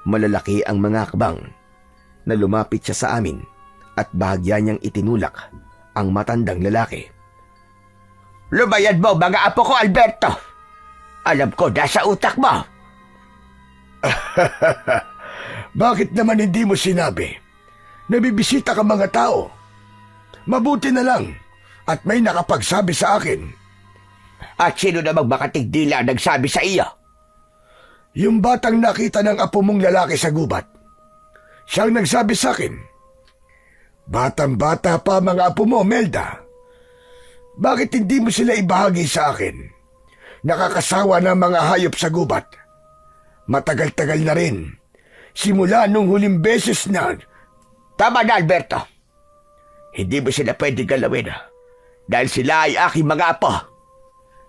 Malalaki ang mga akbang na lumapit siya sa amin at bahagya niyang itinulak ang matandang lalaki. Lumayad mo, mga apo ko, Alberto! Alam ko, nasa utak mo! Bakit naman hindi mo sinabi? Nabibisita ka mga tao. Mabuti na lang at may nakapagsabi sa akin. At sino namang makatigdila ang nagsabi sa iyo? Yung batang nakita ng apo mong lalaki sa gubat. Siyang nagsabi sa akin. Batang-bata pa mga apo mo, Melda. Bakit hindi mo sila ibahagi sa akin? Nakakasawa ng mga hayop sa gubat. Matagal-tagal na rin. Simula nung huling beses na... Tama na, Alberto. Hindi mo sila pwede galawin dahil sila ay aking mga apo.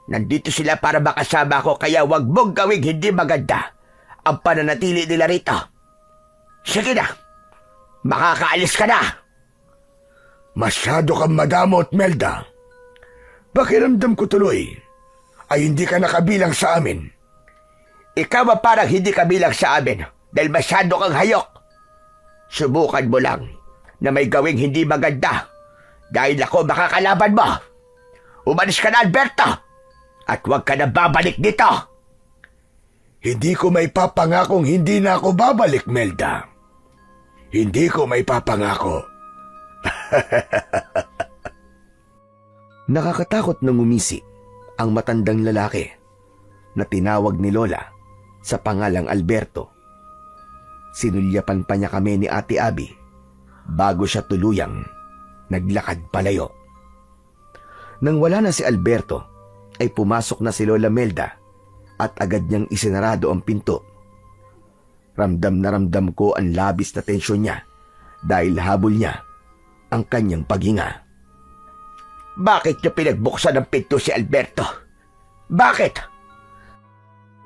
Nandito sila para makasama ko kaya wag mong gawing hindi maganda ang pananatili nila rito. Sige na, makakaalis ka na. Masyado kang madamot, Melda. Pakiramdam ko tuloy ay hindi ka nakabilang sa amin. Ikaw ba parang hindi kabilang sa amin dahil masyado kang hayok? Subukan mo lang na may gawing hindi maganda dahil ako makakalaban mo. Umalis ka na, Alberto! At huwag ka na babalik dito! Hindi ko may papangakong hindi na ako babalik, Melda. Hindi ko may papangako. Nakakatakot nang umisi ang matandang lalaki na tinawag ni Lola sa pangalang Alberto. Sinulyapan pa niya kami ni Ate Abby bago siya tuluyang naglakad palayo. Nang wala na si Alberto, ay pumasok na si Lola Melda at agad niyang isinarado ang pinto. Ramdam na ramdam ko ang labis na tensyon niya dahil habol niya ang kanyang paghinga. Bakit niyo pinagbuksan ng pinto si Alberto? Bakit?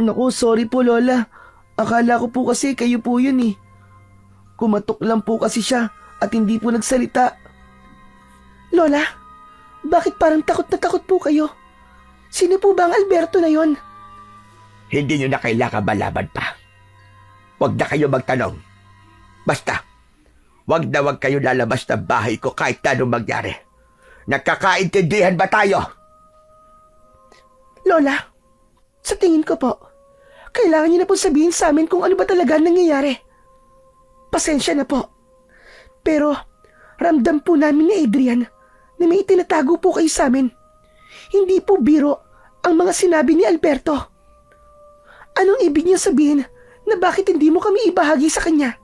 Naku, sorry po Lola. Akala ko po kasi kayo po yun eh. Kumatok lang po kasi siya at hindi po nagsalita. Lola, bakit parang takot na takot po kayo? Sino po ba ang Alberto na yon? Hindi niyo na kailangan malaman pa. Huwag na kayo magtanong. Basta, huwag na huwag kayo lalabas ng bahay ko kahit anong mangyari. Nagkakaintindihan ba tayo? Lola, sa tingin ko po, kailangan niyo na po sabihin sa amin kung ano ba talaga nangyayari. Pasensya na po. Pero, ramdam po namin ni Adrian na may itinatago po kayo sa amin. Hindi po biro ang mga sinabi ni Alberto. Anong ibig niya sabihin na bakit hindi mo kami ibahagi sa kanya?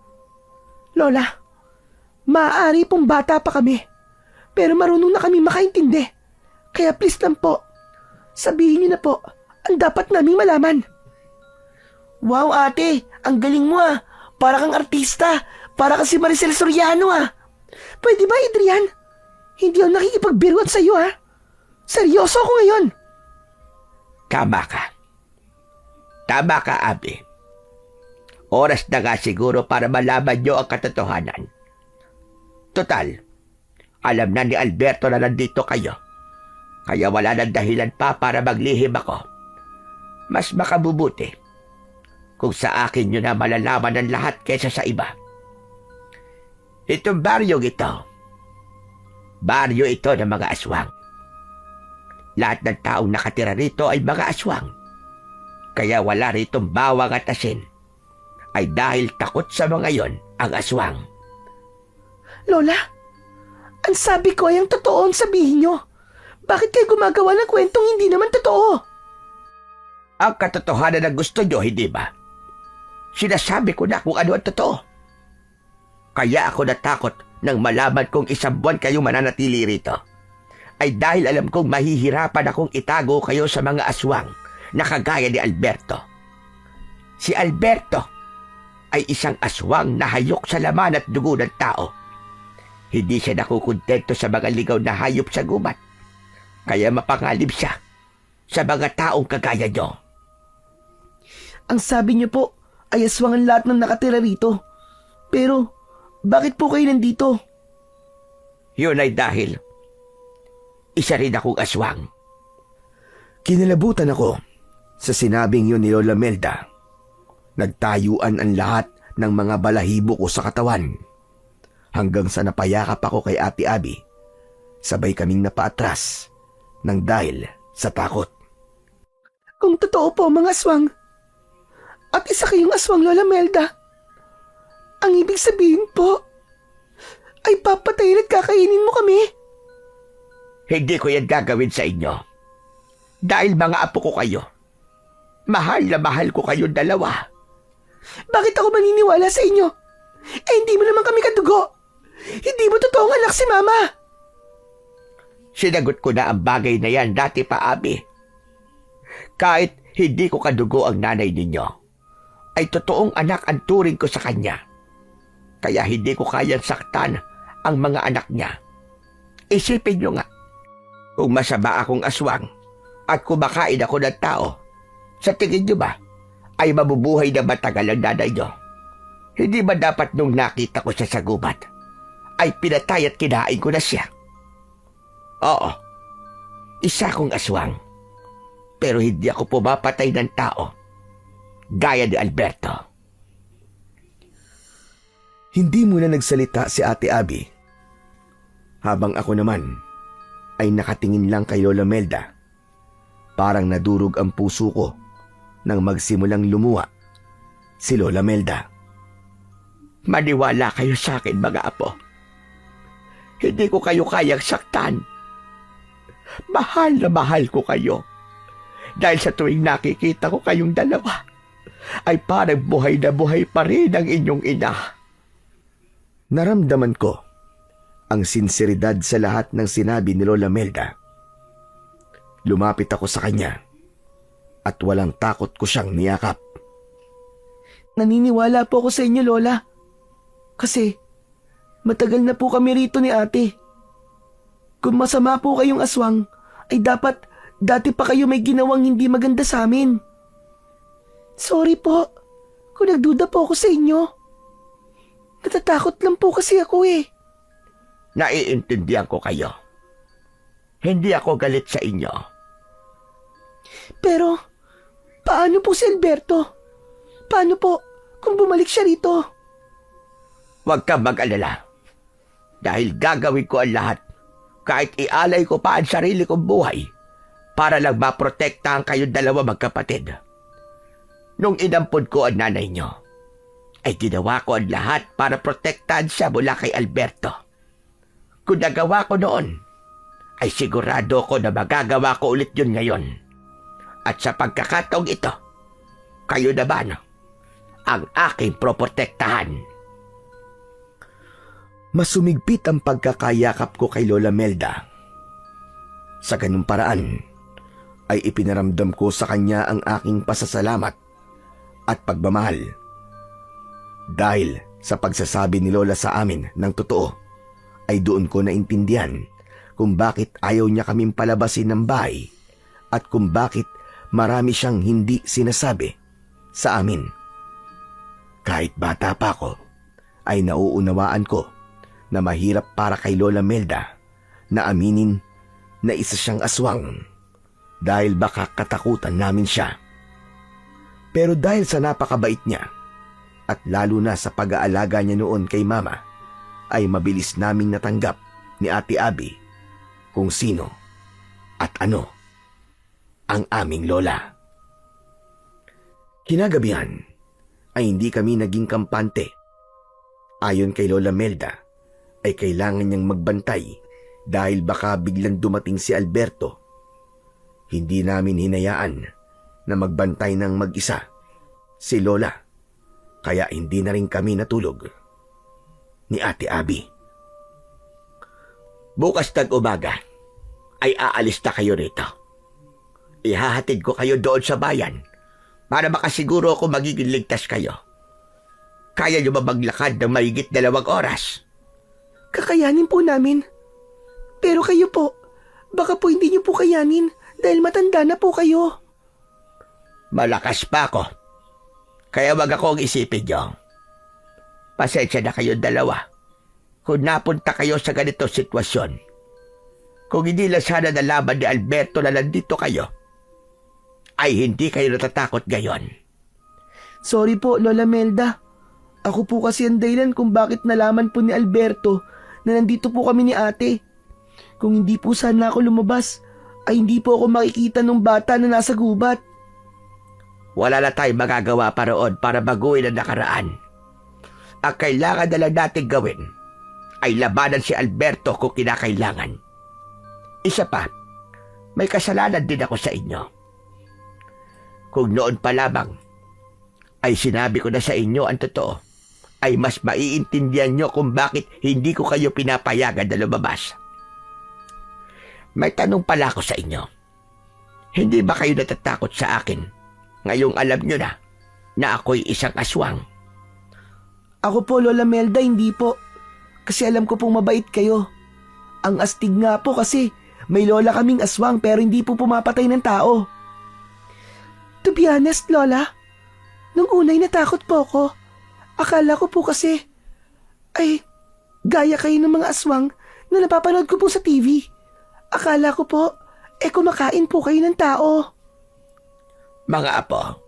Lola, maaari pong bata pa kami, pero marunong na kami makaintindi. Kaya please lang po, sabihin niyo na po ang dapat naming malaman. Wow ate, ang galing mo ah. Para kang artista, para kang si Maricel Soriano ah. Pwede ba Adrian? Hindi ako nakikipagbiruan sa iyo ah. Seryoso ako ngayon. Tama ka. Tama ka, Abby. Oras na nga siguro para malaman niyo ang katotohanan. Total, alam na ni Alberto na nandito kayo. Kaya wala nang dahilan pa para maglihim ako. Mas makabubuti kung sa akin nyo na malalaman ng lahat kaysa sa iba. Itong baryo ito ng mga aswang. Lahat ng taong nakatira rito ay mga aswang. Kaya wala ritong bawang at asin. Ay dahil takot sa mga yon ang aswang. Lola, ang sabi ko ay ang totoo ang sabihin nyo. Bakit kayo gumagawa ng kwentong hindi naman totoo? Ang katotohanan na gusto nyo, hindi ba? Sinasabi ko na kung ano ang totoo. Kaya ako natakot nang malaman kong 1 buwan kayong mananatili rito. Ay dahil alam kong mahihirapan akong itago kayo sa mga aswang na kagaya ni Alberto. Si Alberto ay isang aswang na hayok sa laman at dugo ng tao. Hindi siya nakukontento sa mga ligaw na hayop sa gubat. Kaya mapangalib siya sa mga taong kagaya nyo. Ang sabi niyo po ay aswang ang lahat ng nakatira rito. Pero, bakit po kayo nandito? Yun ay dahil isa rin akong aswang. Kinilabutan ako sa sinabing yun ni Lola Melda. Nagtayuan ang lahat ng mga balahibo ko sa katawan. Hanggang sa napayakap ako kay Ate Abby. Sabay kaming napaatras nang dahil sa takot. Kung totoo po mga aswang, at isa kayong aswang, Lola Melda, ang ibig sabihin po ay papatayin at kakainin mo kami. Hindi ko yan gagawin sa inyo. Dahil mga apo ko kayo. Mahal na mahal ko kayong dalawa. Bakit ako maniniwala sa inyo? Eh hindi mo naman kami kadugo. Hindi mo totoong anak si Mama. Sinagot ko na ang bagay na yan dati pa, Abby. Kahit hindi ko kadugo ang nanay ninyo, ay totoong anak ang turing ko sa kanya. Kaya hindi ko kayang saktan ang mga anak niya. Isipin nyo nga, kung masama akong aswang at kumakain ako ng tao, sa tingin nyo ba ay mabubuhay na matagal ang nanay nyo? Hindi ba dapat nung nakita ko siya sa gubat, ay pinatay at kinain ko na siya? Oo, isa akong aswang. Pero hindi ako pumapatay ng tao, gaya ni Alberto. Hindi muna nagsalita si Ate Abby. Habang ako naman ay nakatingin lang kay Lola Melda. Parang nadurog ang puso ko nang magsimulang lumuwa si Lola Melda. Maniwala kayo sa akin, mga apo. Hindi ko kayo kayang saktan. Mahal na mahal ko kayo. Dahil sa tuwing nakikita ko kayong dalawa, ay parang buhay na buhay pa rin ang inyong ina. Naramdaman ko ang sinseridad sa lahat ng sinabi ni Lola Melda. Lumapit ako sa kanya at walang takot ko siyang niyakap. Naniniwala po ako sa inyo, Lola. Kasi matagal na po kami rito ni Ate. Kung masama po kayong aswang, ay dapat dati pa kayo may ginawang hindi maganda sa amin. Sorry po kung nagduda po ako sa inyo. Natatakot lang po kasi ako eh. Naiintindihan ko kayo. Hindi ako galit sa inyo. Pero, paano po si Alberto? Paano po kung bumalik siya rito? Huwag kang mag-alala. Dahil gagawin ko ang lahat, kahit ialay ko pa ang sarili kong buhay, para lang maprotektahan kayong dalawa magkapatid. Nung inampun ko ang nanay nyo, ay ginawa ko ang lahat para protektahan siya mula kay Alberto. Kung nagawa ko noon, ay sigurado ko na magagawa ko ulit yun ngayon. At sa pagkakataong ito, kayo naman ang aking proprotektahan. Masumigpit ang pagkakayakap ko kay Lola Melda. Sa ganung paraan, ay ipinaramdam ko sa kanya ang aking pasasalamat at pagmamahal. Dahil sa pagsasabi ni Lola sa amin ng totoo, ay doon ko naintindihan kung bakit ayaw niya kaming palabasin ng bahay at kung bakit marami siyang hindi sinasabi sa amin. Kahit bata pa ako, ay nauunawaan ko na mahirap para kay Lola Melda na aminin na isa siyang aswang dahil baka katakutan namin siya. Pero dahil sa napakabait niya at lalo na sa pag-aalaga niya noon kay Mama, ay mabilis naming natanggap ni Ate Abby kung sino at ano ang aming lola. Kinagabihan ay hindi kami naging kampante. Ayon kay Lola Melda, ay kailangan niyang magbantay dahil baka biglang dumating si Alberto. Hindi namin hinayaan na magbantay ng mag-isa si Lola, kaya hindi na rin kami natulog ni Ate Abby. Bukas umaga ay aalis na kayo rito. Ihahatid ko kayo doon sa bayan para makasiguro ako magiging ligtas kayo. Kaya niyo ba maglakad ng mahigit 2 oras? Kakayanin po namin. Pero kayo po, baka po hindi niyo po kayanin dahil matanda na po kayo. Malakas pa ako. Kaya wag akong isipin niyo. Pasensya na kayo 2 kung napunta kayo sa ganitong sitwasyon. Kung hindi lang sana nalaman ni Alberto na nandito kayo, ay hindi kayo natatakot ngayon. Sorry po, Lola Melda. Ako po kasi ang dahilan kung bakit nalaman po ni Alberto na nandito po kami ni ate. Kung hindi po sana ako lumabas, ay hindi po ako makikita ng bata na nasa gubat. Wala na tayong magagawa pa roon para baguhin ang nakaraan. Ang kailangan na lang natin gawin ay labanan si Alberto kung kinakailangan. Isa pa, may kasalanan din ako sa inyo. Kung noon pa lamang ay sinabi ko na sa inyo ang totoo, ay mas maiintindihan nyo kung bakit hindi ko kayo pinapayagan na lumabas. May tanong pala ako sa inyo. Hindi ba kayo natatakot sa akin ngayong alam nyo na ako'y isang aswang? Ako po, Lola Melda, hindi po. Kasi alam ko pong mabait kayo. Ang astig nga po kasi may lola kaming aswang pero hindi po pumapatay ng tao. To be honest, Lola, nung unay natakot po ako. Akala ko po kasi, ay, gaya kayo ng mga aswang na napapanood ko po sa TV. Akala ko po, kumakain po kayo ng tao. Mga apo,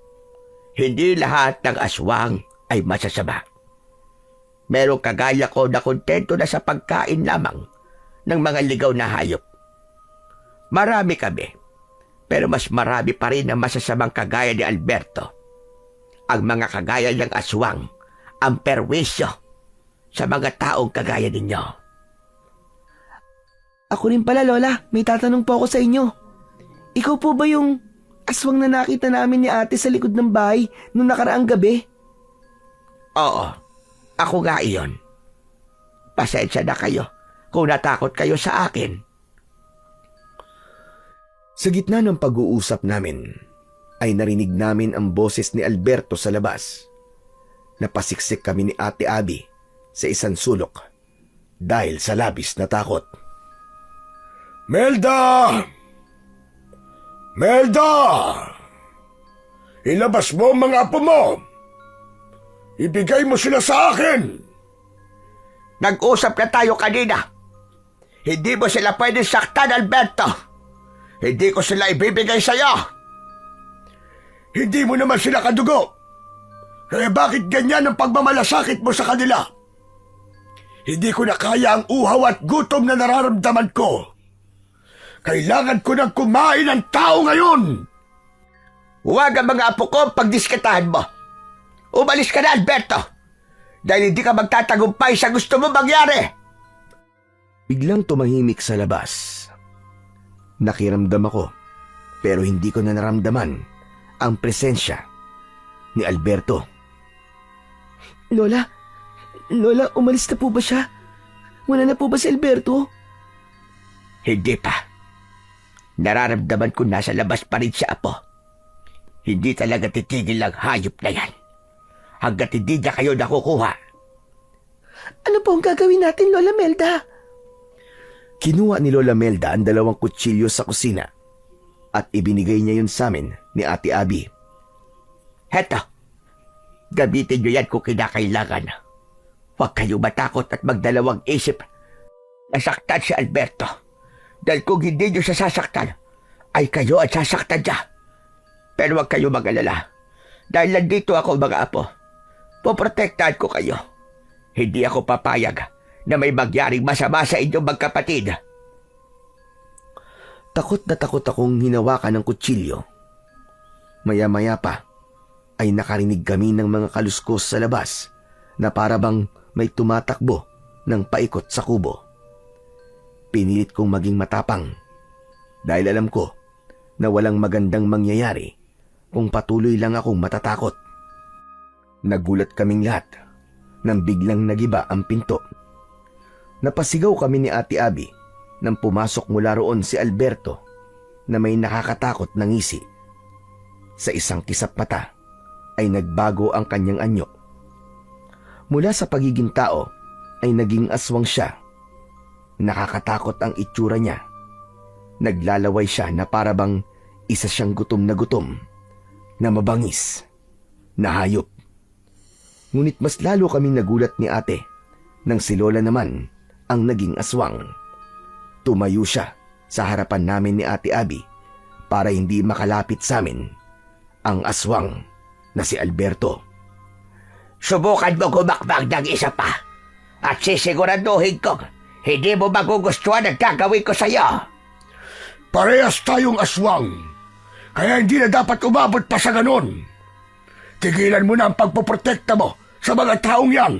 hindi lahat ng aswang ay masasama. Merong kagaya ko na kontento na sa pagkain lamang ng mga ligaw na hayop. Marami kami, pero mas marami pa rin ang masasamang kagaya ni Alberto. Ang mga kagaya ng aswang ang perwisyo sa mga taong kagaya ninyo. Ako rin pala, Lola, may tatanong po ako sa inyo. Ikaw po ba yung aswang na nakita namin ni ate sa likod ng bahay nung nakaraang gabi? Oo, ako nga iyon. Pasensya na kayo kung natakot kayo sa akin. Sa gitna ng pag-uusap namin, ay narinig namin ang boses ni Alberto sa labas. Napasiksik kami ni Ate Abby sa isang sulok dahil sa labis na takot. Melda! Melda! Ilabas mo ang mga apo mo! Ibigay mo sila sa akin! Nag-usap na tayo kanina. Hindi mo sila pwede saktan, Alberto. Hindi ko sila ibibigay sa'yo. Hindi mo naman sila kadugo. Kaya bakit ganyan ang pagmamalasakit mo sa kanila? Hindi ko na kaya ang uhaw at gutom na nararamdaman ko. Kailangan ko nang kumain ng tao ngayon. Huwag ang mga apo ko pagdiskitahan mo. Umalis ka na, Alberto. Dahil hindi ka magtatagumpay sa gusto mo mangyari. Biglang tumahimik sa labas. Nakiramdam ako, pero hindi ko na naramdaman ang presensya ni Alberto. Lola, umalis na po ba siya? Wala na po ba si Alberto? Hindi pa. Nararamdaman ko nasa labas pa rin siya, apo. Hindi talaga titigil ang hayop na yan. Hanggat hindi niya kayo nakukuha. Ano po ang gagawin natin, Lola Melda? Kinuha ni Lola Melda ang 2 kutsilyo sa kusina at ibinigay niya yun sa amin ni Ate Abby. Heto, gamitin niyo yan kung kinakailangan. Huwag kayo matakot at magdalawang isip. Nasaktan si Alberto. Dahil kung hindi niyo siya sasaktan, ay kayo at sasaktan niya. Pero huwag kayo mag-alala. Dahil nandito ako, mga apo. Poprotektahan ko kayo. Hindi ako papayag na may magyaring masama sa inyong magkapatid. Takot na takot akong hinawakan ng kutsilyo. Maya-maya pa ay nakarinig kami ng mga kaluskos sa labas na parabang may tumatakbo ng paikot sa kubo. Pinilit kong maging matapang dahil alam ko na walang magandang mangyayari kung patuloy lang akong matatakot. Nagulat kaming lahat nang biglang nagiba ang pinto. Napasigaw kami ni Ate Abby nang pumasok mula roon si Alberto na may nakakatakot na ngisi. Sa isang kisap mata ay nagbago ang kanyang anyo. Mula sa pagiging tao ay naging aswang siya. Nakakatakot ang itsura niya. Naglalaway siya na parabang isa siyang gutom na mabangis, na hayop. Ngunit mas lalo kaming nagulat ni ate nang si Lola naman ang naging aswang. Tumayo siya sa harapan namin ni Ate Abby para hindi makalapit sa amin ang aswang na si Alberto. Subukan mo kumakbang ng isa pa at sisiguraduhin kong hindi mo magugustuhan ang gagawin ko sa'yo. Parehas tayong aswang, kaya hindi na dapat umabot pa sa ganon. Tigilan mo na ang pagpoprotekta mo sa mga taong yan,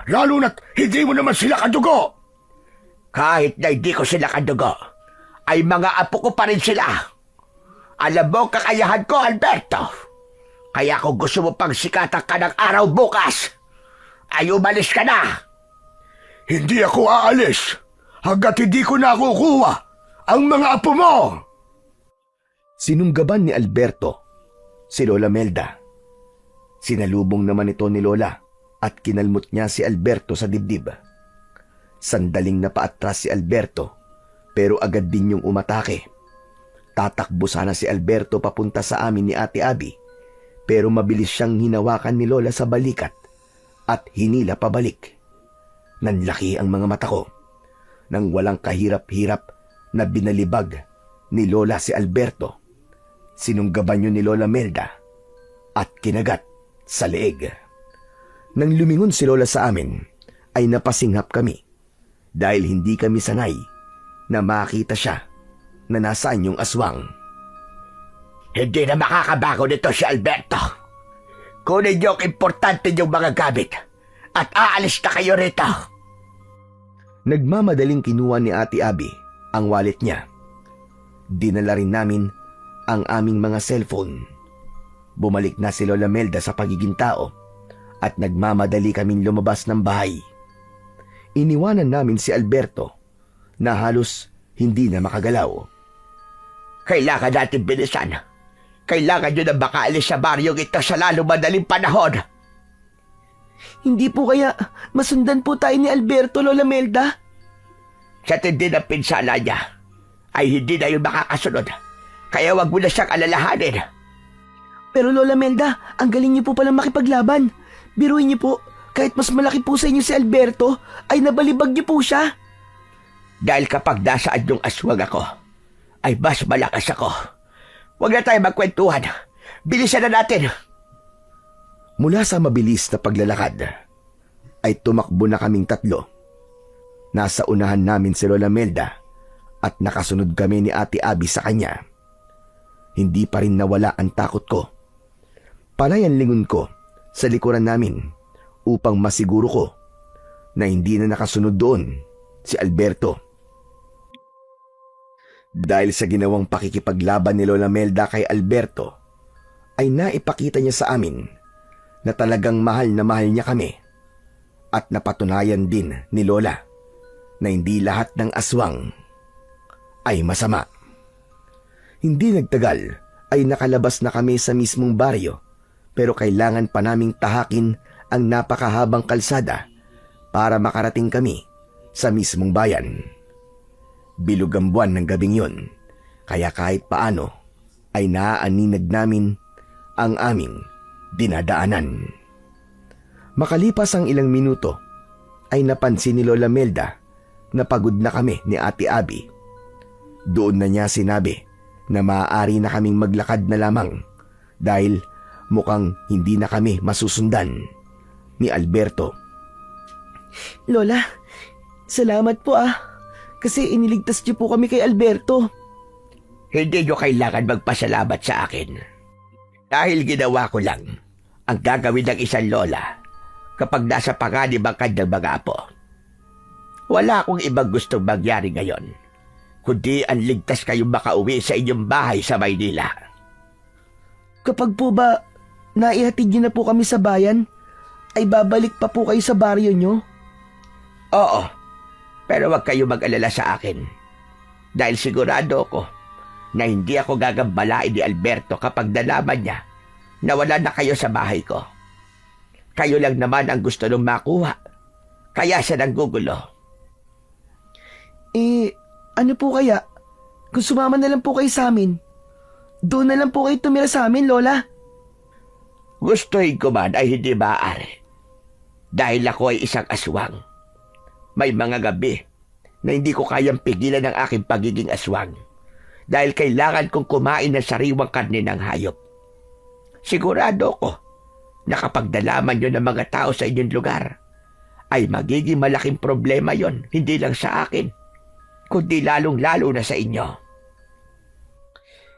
lalo na't hindi mo naman sila kadugo. Kahit na hindi ko sila kadugo, ay mga apo ko pa rin sila. Alam mo kakayahan ko, Alberto. Kaya kung gusto mo pang sikatan ka ng araw bukas, ay umalis ka na. Hindi ako aalis hanggat hindi ko nakukuha ang mga apo mo. Sinunggaban ni Alberto si Lola Melda. Sinalubong naman ito ni Lola at kinalmot niya si Alberto sa dibdib. Sandaling napaatras si Alberto pero agad din yung umatake. Tatakbo sana si Alberto papunta sa amin ni Ate Abby pero mabilis siyang hinawakan ni Lola sa balikat at hinila pabalik. Nanlaki ang mga mata ko nang walang kahirap-hirap na binalibag ni Lola si Alberto. Sinunggaban yun ni Lola Melda at kinagat sa leeg. Nang lumingon si Lola sa amin ay napasinghap kami dahil hindi kami sanay na makita siya na nasaan yung aswang. Hindi na makakabago nito si Alberto. Kunin niyo ang importante niyong mga gamit at aalis na kayo rito. Nagmamadaling kinuha ni Ate Abby ang wallet niya. Dinala rin namin ang aming mga cellphone. Bumalik na si Lola Melda sa pagiging tao at nagmamadali kaming lumabas ng bahay. Iniwanan namin si Alberto na halos hindi na makagalaw. Kailangan natin bilisan. Kailangan nyo na makaalis sa baryong ito sa lalo madaling panahon. Hindi po kaya masundan po tayo ni Alberto, Lola Melda? Sa tindi ng pinsala niya, ay hindi na yun makakasunod. Kaya wag mo na siyang alalahanin. Pero Lola Melda, ang galing niyo po palang makipaglaban. Biruin niyo po, kahit mas malaki po sa inyo si Alberto, ay nabalibag niyo po siya. Dahil kapag nasaan yung aswang ako, ay mas malakas ako. Huwag na tayo magkwentuhan. Bilisan na natin. Mula sa mabilis na paglalakad, ay tumakbo na kaming tatlo. Nasa unahan namin si Lola Melda at nakasunod kami ni Ate Abby sa kanya. Hindi pa rin nawala ang takot ko. Panay ang lingon ko sa likuran namin upang masiguro ko na hindi na nakasunod doon si Alberto. Dahil sa ginawang pakikipaglaban ni Lola Melda kay Alberto, ay naipakita niya sa amin na talagang mahal na mahal niya kami at napatunayan din ni Lola na hindi lahat ng aswang ay masama. Hindi nagtagal ay nakalabas na kami sa mismong baryo pero kailangan pa naming tahakin ang napakahabang kalsada para makarating kami sa mismong bayan. Bilog ang buwan ng gabing yon, kaya kahit paano ay naaaninag namin ang aming dinadaanan. Makalipas ang ilang minuto ay napansin ni Lola Melda na pagod na kami ni Ate Abby. Doon na niya sinabi na maaari na kaming maglakad na lamang dahil mukhang hindi na kami masusundan ni Alberto. Lola, salamat po kasi iniligtas niyo po kami kay Alberto. Hindi nyo kailangan magpasalamat sa akin. Dahil ginawa ko lang ang gagawin ng isang lola kapag nasa panganib ang kanyang mga apo. Wala akong ibang gustong mangyari ngayon, kundi ang ligtas kayong makauwi sa inyong bahay sa Maynila. Kapag po ba naihatid niyo na po kami sa bayan, ay babalik pa po kayo sa baryo niyo? Oo, pero huwag kayo mag-alala sa akin. Dahil sigurado ko na hindi ako gagambalain ni Alberto kapag nalaman niya na wala na kayo sa bahay ko. Kayo lang naman ang gusto nung makuha, kaya siya nanggugulo. Ano po kaya? Kung sumama na lang po kayo sa amin, doon na lang po kayo tumira sa amin, Lola. Gustuhin ko man ay hindi maaari. Dahil ako ay isang aswang. May mga gabi na hindi ko kayang pigilan ang aking pagiging aswang dahil kailangan kong kumain ng sariwang karne ng hayop. Sigurado ko na kapag nalaman nyo ng mga tao sa inyong lugar, ay magiging malaking problema yon, hindi lang sa akin, kundi lalong-lalo na sa inyo.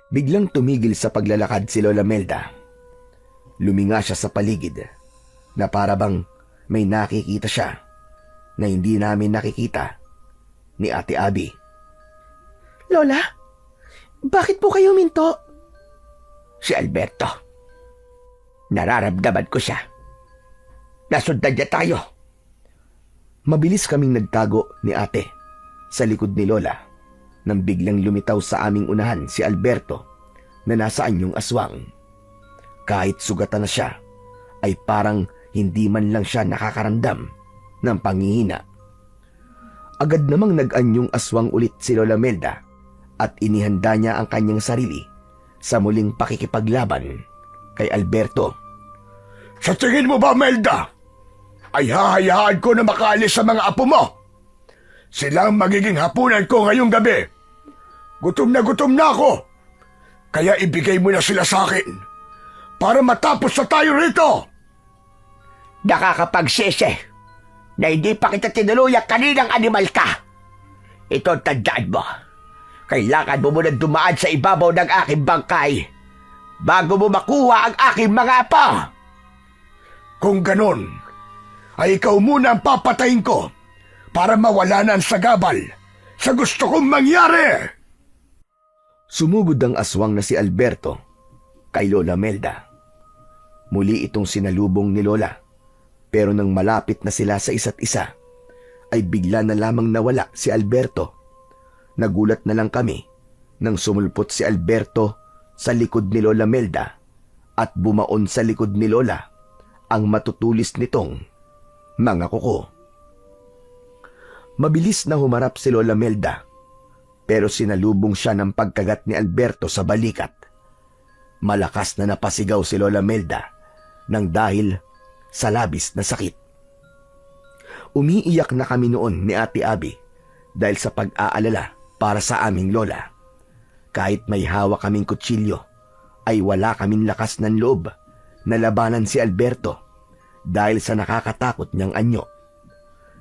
Biglang tumigil sa paglalakad si Lola Melda. Luminga siya sa paligid na para bang may nakikita siya na hindi namin nakikita ni Ate Abby. Lola, bakit po kayo minto? Si Alberto. Nararamdaman ko siya. Nasundan niya tayo. Mabilis kaming nagtago ni Ate sa likod ni Lola nang biglang lumitaw sa aming unahan si Alberto na nasa anyong aswang. Kahit sugatan na siya, ay parang hindi man lang siya nakakaramdam ng panghihina. Agad namang nag-anyong aswang ulit si Lola Melda at inihanda niya ang kanyang sarili sa muling pakikipaglaban kay Alberto. Sa tingin mo ba, Melda, ay hahayaan ko na makaalis sa mga apo mo? Sila ang magiging hapunan ko ngayong gabi. Gutom na ako. Kaya ibigay mo na sila sa akin para matapos na tayo rito. Nakakapagsisi na hindi pa kita tinuluyan kaninang animal ka. Ito tandaan mo. Kailangan mo muna dumaan sa ibabaw ng aking bangkay bago mo makuha ang aking mga apo. Kung ganon, ay ikaw muna ang papatayin ko para mawala na ang sagabal sa gusto kong mangyari. Sumugod ang aswang na si Alberto kay Lola Melda. Muli itong sinalubong ni Lola, pero nang malapit na sila sa isa't isa, ay bigla na lamang nawala si Alberto. Nagulat na lang kami nang sumulpot si Alberto sa likod ni Lola Melda at bumaon sa likod ni Lola ang matutulis nitong mga kuko. Mabilis na humarap si Lola Melda, pero sinalubong siya ng pagkagat ni Alberto sa balikat. Malakas na napasigaw si Lola Melda nang dahil sa labis na sakit. Umiiyak na kami noon ni Ate Abby dahil sa pag-aalala para sa aming lola. Kahit may hawak kaming kutsilyo, ay wala kaming lakas ng loob na labanan si Alberto dahil sa nakakatakot niyang anyo.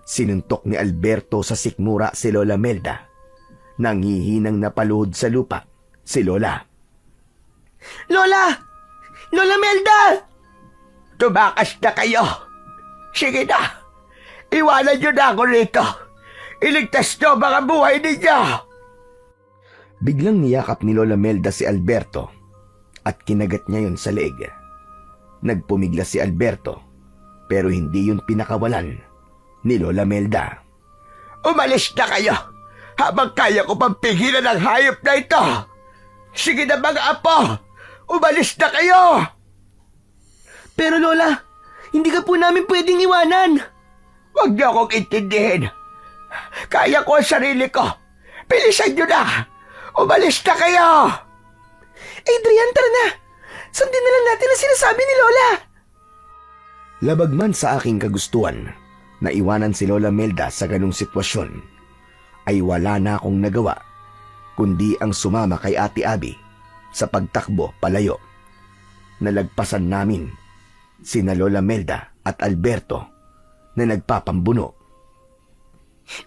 Sinuntok ni Alberto sa sikmura si Lola Melda. Nanghihinang napaluhod sa lupa si Lola. Lola! Lola Melda! Tumakas na kayo. Sige na. Iwanan niyo na ako rito. Iligtas niyo ang mga buhay ninyo. Biglang niyakap ni Lola Melda si Alberto at kinagat niya yun sa leeg. Nagpumigla si Alberto pero hindi yun pinakawalan ni Lola Melda. Umalis na kayo habang kaya ko pang pigilan ang hayop na ito. Sige na mga apo. Umalis na kayo. Pero Lola, hindi ka po namin pwedeng iwanan. Huwag niyo akong intindihin. Kaya ko ang sarili ko. Bilisan niyo na. Umalis na kayo. Adrian, tara na. Sundin na lang natin ang sinasabi ni Lola. Labag man sa aking kagustuhan na iwanan si Lola Melda sa ganung sitwasyon, ay wala na akong nagawa kundi ang sumama kay Ate Abby sa pagtakbo palayo. Nalagpasan namin sina Lola Melda at Alberto na nagpapambuno.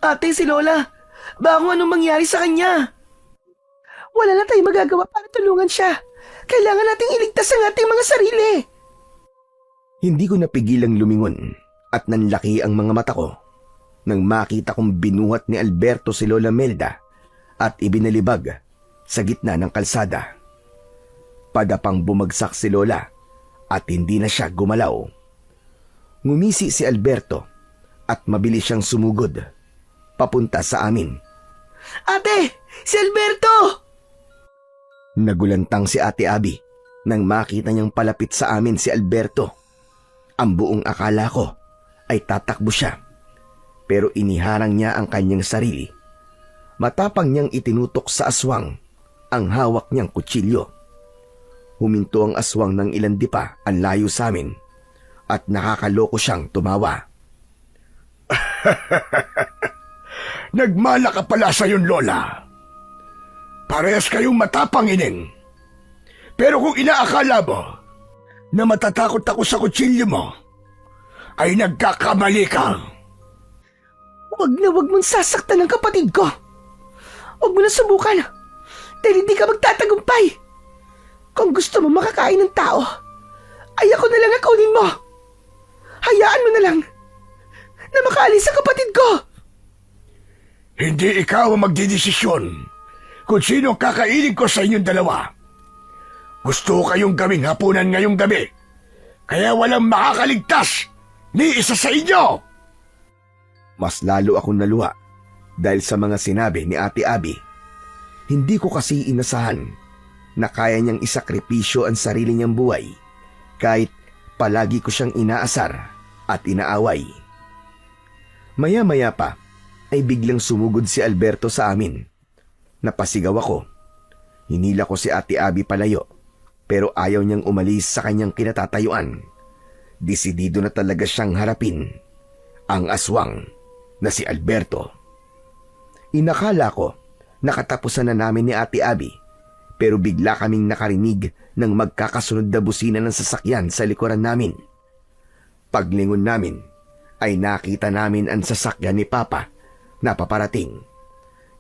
Ate, si Lola, baka kung anong mangyari sa kanya. Wala na tayong magagawa para tulungan siya. Kailangan nating iligtas ang ating mga sarili. Hindi ko napigilang lumingon at nanlaki ang mga mata ko nang makita kong binuhat ni Alberto si Lola Melda at ibinalibag sa gitna ng kalsada. Padapang bumagsak si Lola at hindi na siya gumalaw. Ngumisi si Alberto at mabilis siyang sumugod papunta sa amin. Ate! Si Alberto! Nagulantang si Ate Abby nang makita niyang palapit sa amin si Alberto. Ang buong akala ko ay tatakbo siya, pero iniharang niya ang kanyang sarili. Matapang niyang itinutok sa aswang ang hawak niyang kutsilyo. Huminto ang aswang ng ilang dipa ang layo sa amin at nakakaloko siyang tumawa. Nagmala ka pala sa yun, Lola. Parehas kayong matapang, ining. Pero kung inaakala mo na matatakot ako sa kutsilyo mo, ay nagkakamali ka. Huwag mong sasaktan ang kapatid ko. Huwag mo na subukan. Dahil hindi ka magtatagumpay. Kung gusto mo makakain ng tao, ay ako na lang ang kaunin mo. Hayaan mo na lang na makaalis ang kapatid ko. Hindi ikaw ang magdidesisyon kung sino ang kakainin ko sa inyong dalawa. Gusto ko kayong gawing hapunan ngayong gabi, kaya walang makakaligtas ni isa sa inyo. Mas lalo akong naluha dahil sa mga sinabi ni Ate Abby. Hindi ko kasi inasahan na kaya niyang isakripisyo ang sarili niyang buhay kahit palagi ko siyang inaasar at inaaway. Maya-maya pa ay biglang sumugod si Alberto sa amin. Napasigaw ako. Hinila ko si Ate Abby palayo pero ayaw niyang umalis sa kanyang kinatatayuan. Desidido na talaga siyang harapin ang aswang na si Alberto. Inakala ko nakatapusan na namin ni Ate Abby pero bigla kaming nakarinig ng magkakasunod na busina ng sasakyan sa likuran namin. Paglingon namin ay nakita namin ang sasakyan ni Papa na paparating.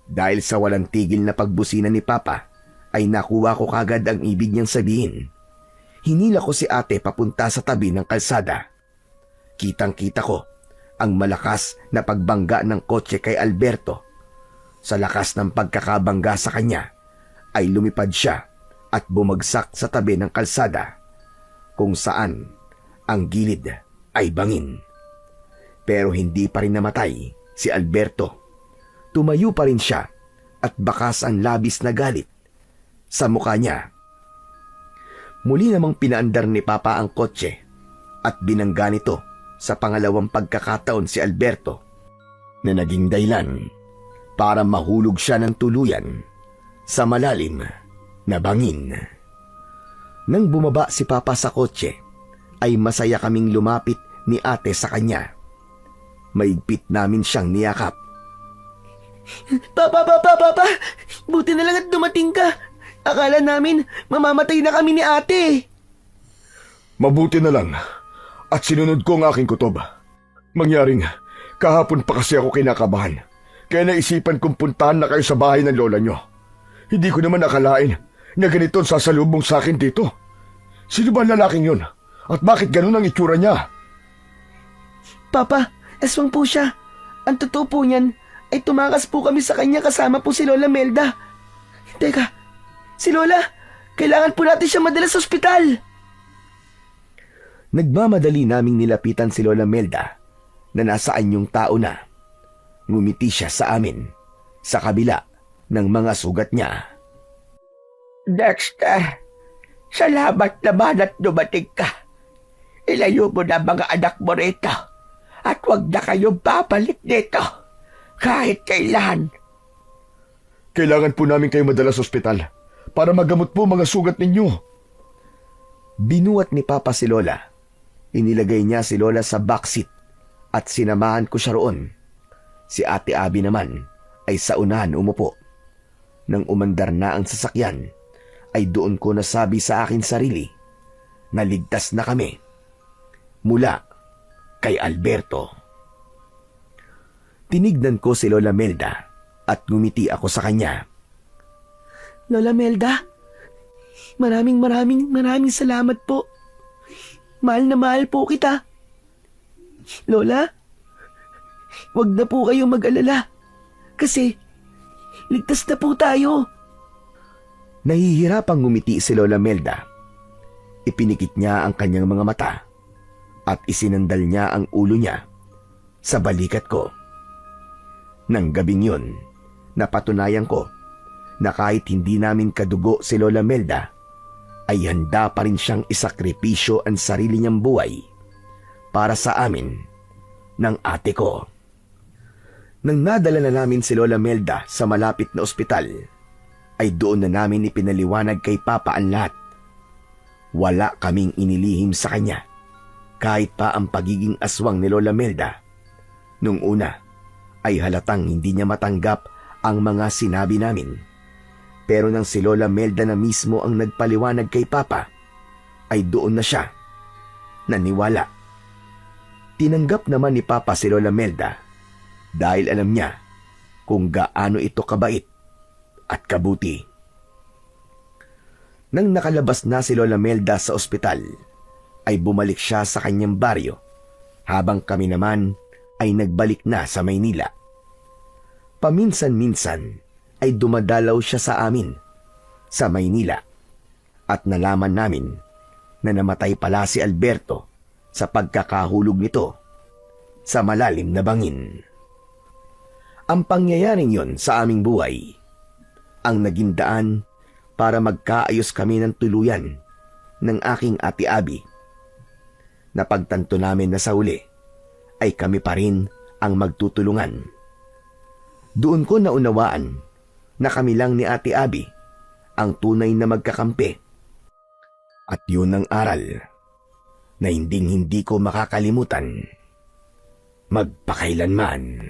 Dahil sa walang tigil na pagbusina ni Papa ay nakuha ko kagad ang ibig niyang sabihin. Hinila ko si ate papunta sa tabi ng kalsada. Kitang-kita ko ang malakas na pagbangga ng kotse kay Alberto. Sa lakas ng pagkakabangga sa kanya ay lumipad siya at bumagsak sa tabi ng kalsada kung saan ang gilid ay bangin. Pero hindi pa rin namatay si Alberto. Tumayo pa rin siya at bakas ang labis na galit sa mukha niya. Muli namang pinaandar ni Papa ang kotse at binangga nito sa pangalawang pagkakataon si Alberto na naging dahilan para mahulog siya ng tuluyan sa malalim na bangin. Nang bumaba si Papa sa kotse ay masaya kaming lumapit ni ate sa kanya. Maigpit namin siyang niyakap. Papa! Buti na lang at dumating ka. Akala namin mamamatay na kami ni ate. Mabuti na lang at sinunod ko ang aking kutob. Mangyaring kahapon pa kasi ako kinakabahan, kaya naisipan kong puntahan na kayo sa bahay ng lola nyo. Hindi ko naman akalain na ganito ang sasalubong sa akin dito. Sino ba ang lalaking yun? At bakit ganun ang itsura niya? Papa, aswang po siya. Ang totoo po niyan ay tumakas po kami sa kanya kasama po si Lola Melda. Teka, si Lola, kailangan po natin siya madala sa ospital. Nagmamadali naming nilapitan si Lola Melda na nasa anyong tao na. Ngumiti siya sa amin sa kabila ng mga sugat niya. Dexter, salamat naman at dumating ka. Ilayo mo na mga anak mo rito at huwag na kayong babalik dito kahit kailan. Kailangan po namin kayo madala sa ospital para magamot po mga sugat ninyo. Binuhat ni Papa si Lola. Inilagay niya si Lola sa backseat at sinamahan ko siya roon. Si Ate Abby naman ay sa unahan umupo. Nang umandar na ang sasakyan, ay doon ko nasabi sa akin sarili na ligtas na kami mula kay Alberto. Tinignan ko si Lola Melda at ngumiti ako sa kanya. Lola Melda, maraming salamat po. Mahal na mahal po kita. Lola, wag na po kayo mag-alala. Kasi, ligtas na po tayo. Nahihirapang ngumiti si Lola Melda. Ipinikit niya ang kanyang mga mata at isinandal niya ang ulo niya sa balikat ko. Nang gabing yun, napatunayan ko na kahit hindi namin kadugo si Lola Melda, ay handa pa rin siyang isakripisyo ang sarili niyang buhay para sa amin ng ate ko. Nang nadala na namin si Lola Melda sa malapit na ospital, ay doon na namin ipinaliwanag kay Papa ang lahat. Wala kaming inilihim sa kanya, kahit pa ang pagiging aswang ni Lola Melda. Nung una, ay halatang hindi niya matanggap ang mga sinabi namin. Pero nang si Lola Melda na mismo ang nagpaliwanag kay Papa, ay doon na siya naniwala. Tinanggap naman ni Papa si Lola Melda dahil alam niya kung gaano ito kabait at kabuti. Nang nakalabas na si Lola Melda sa ospital, ay bumalik siya sa kanyang baryo, habang kami naman ay nagbalik na sa Maynila. Paminsan-minsan ay dumadalaw siya sa amin sa Maynila at nalaman namin na namatay pala si Alberto sa pagkakahulog nito sa malalim na bangin. Ang pangyayaring yon sa aming buhay ang naging daan para magkaayos kami ng tuluyan ng aking ate Abby. Napagtanto namin na sa huli ay kami pa rin ang magtutulungan. Doon ko naunawaan na kami lang ni ate Abby ang tunay na magkakampi. At yun ang aral na hindi ko makakalimutan magpakailanman.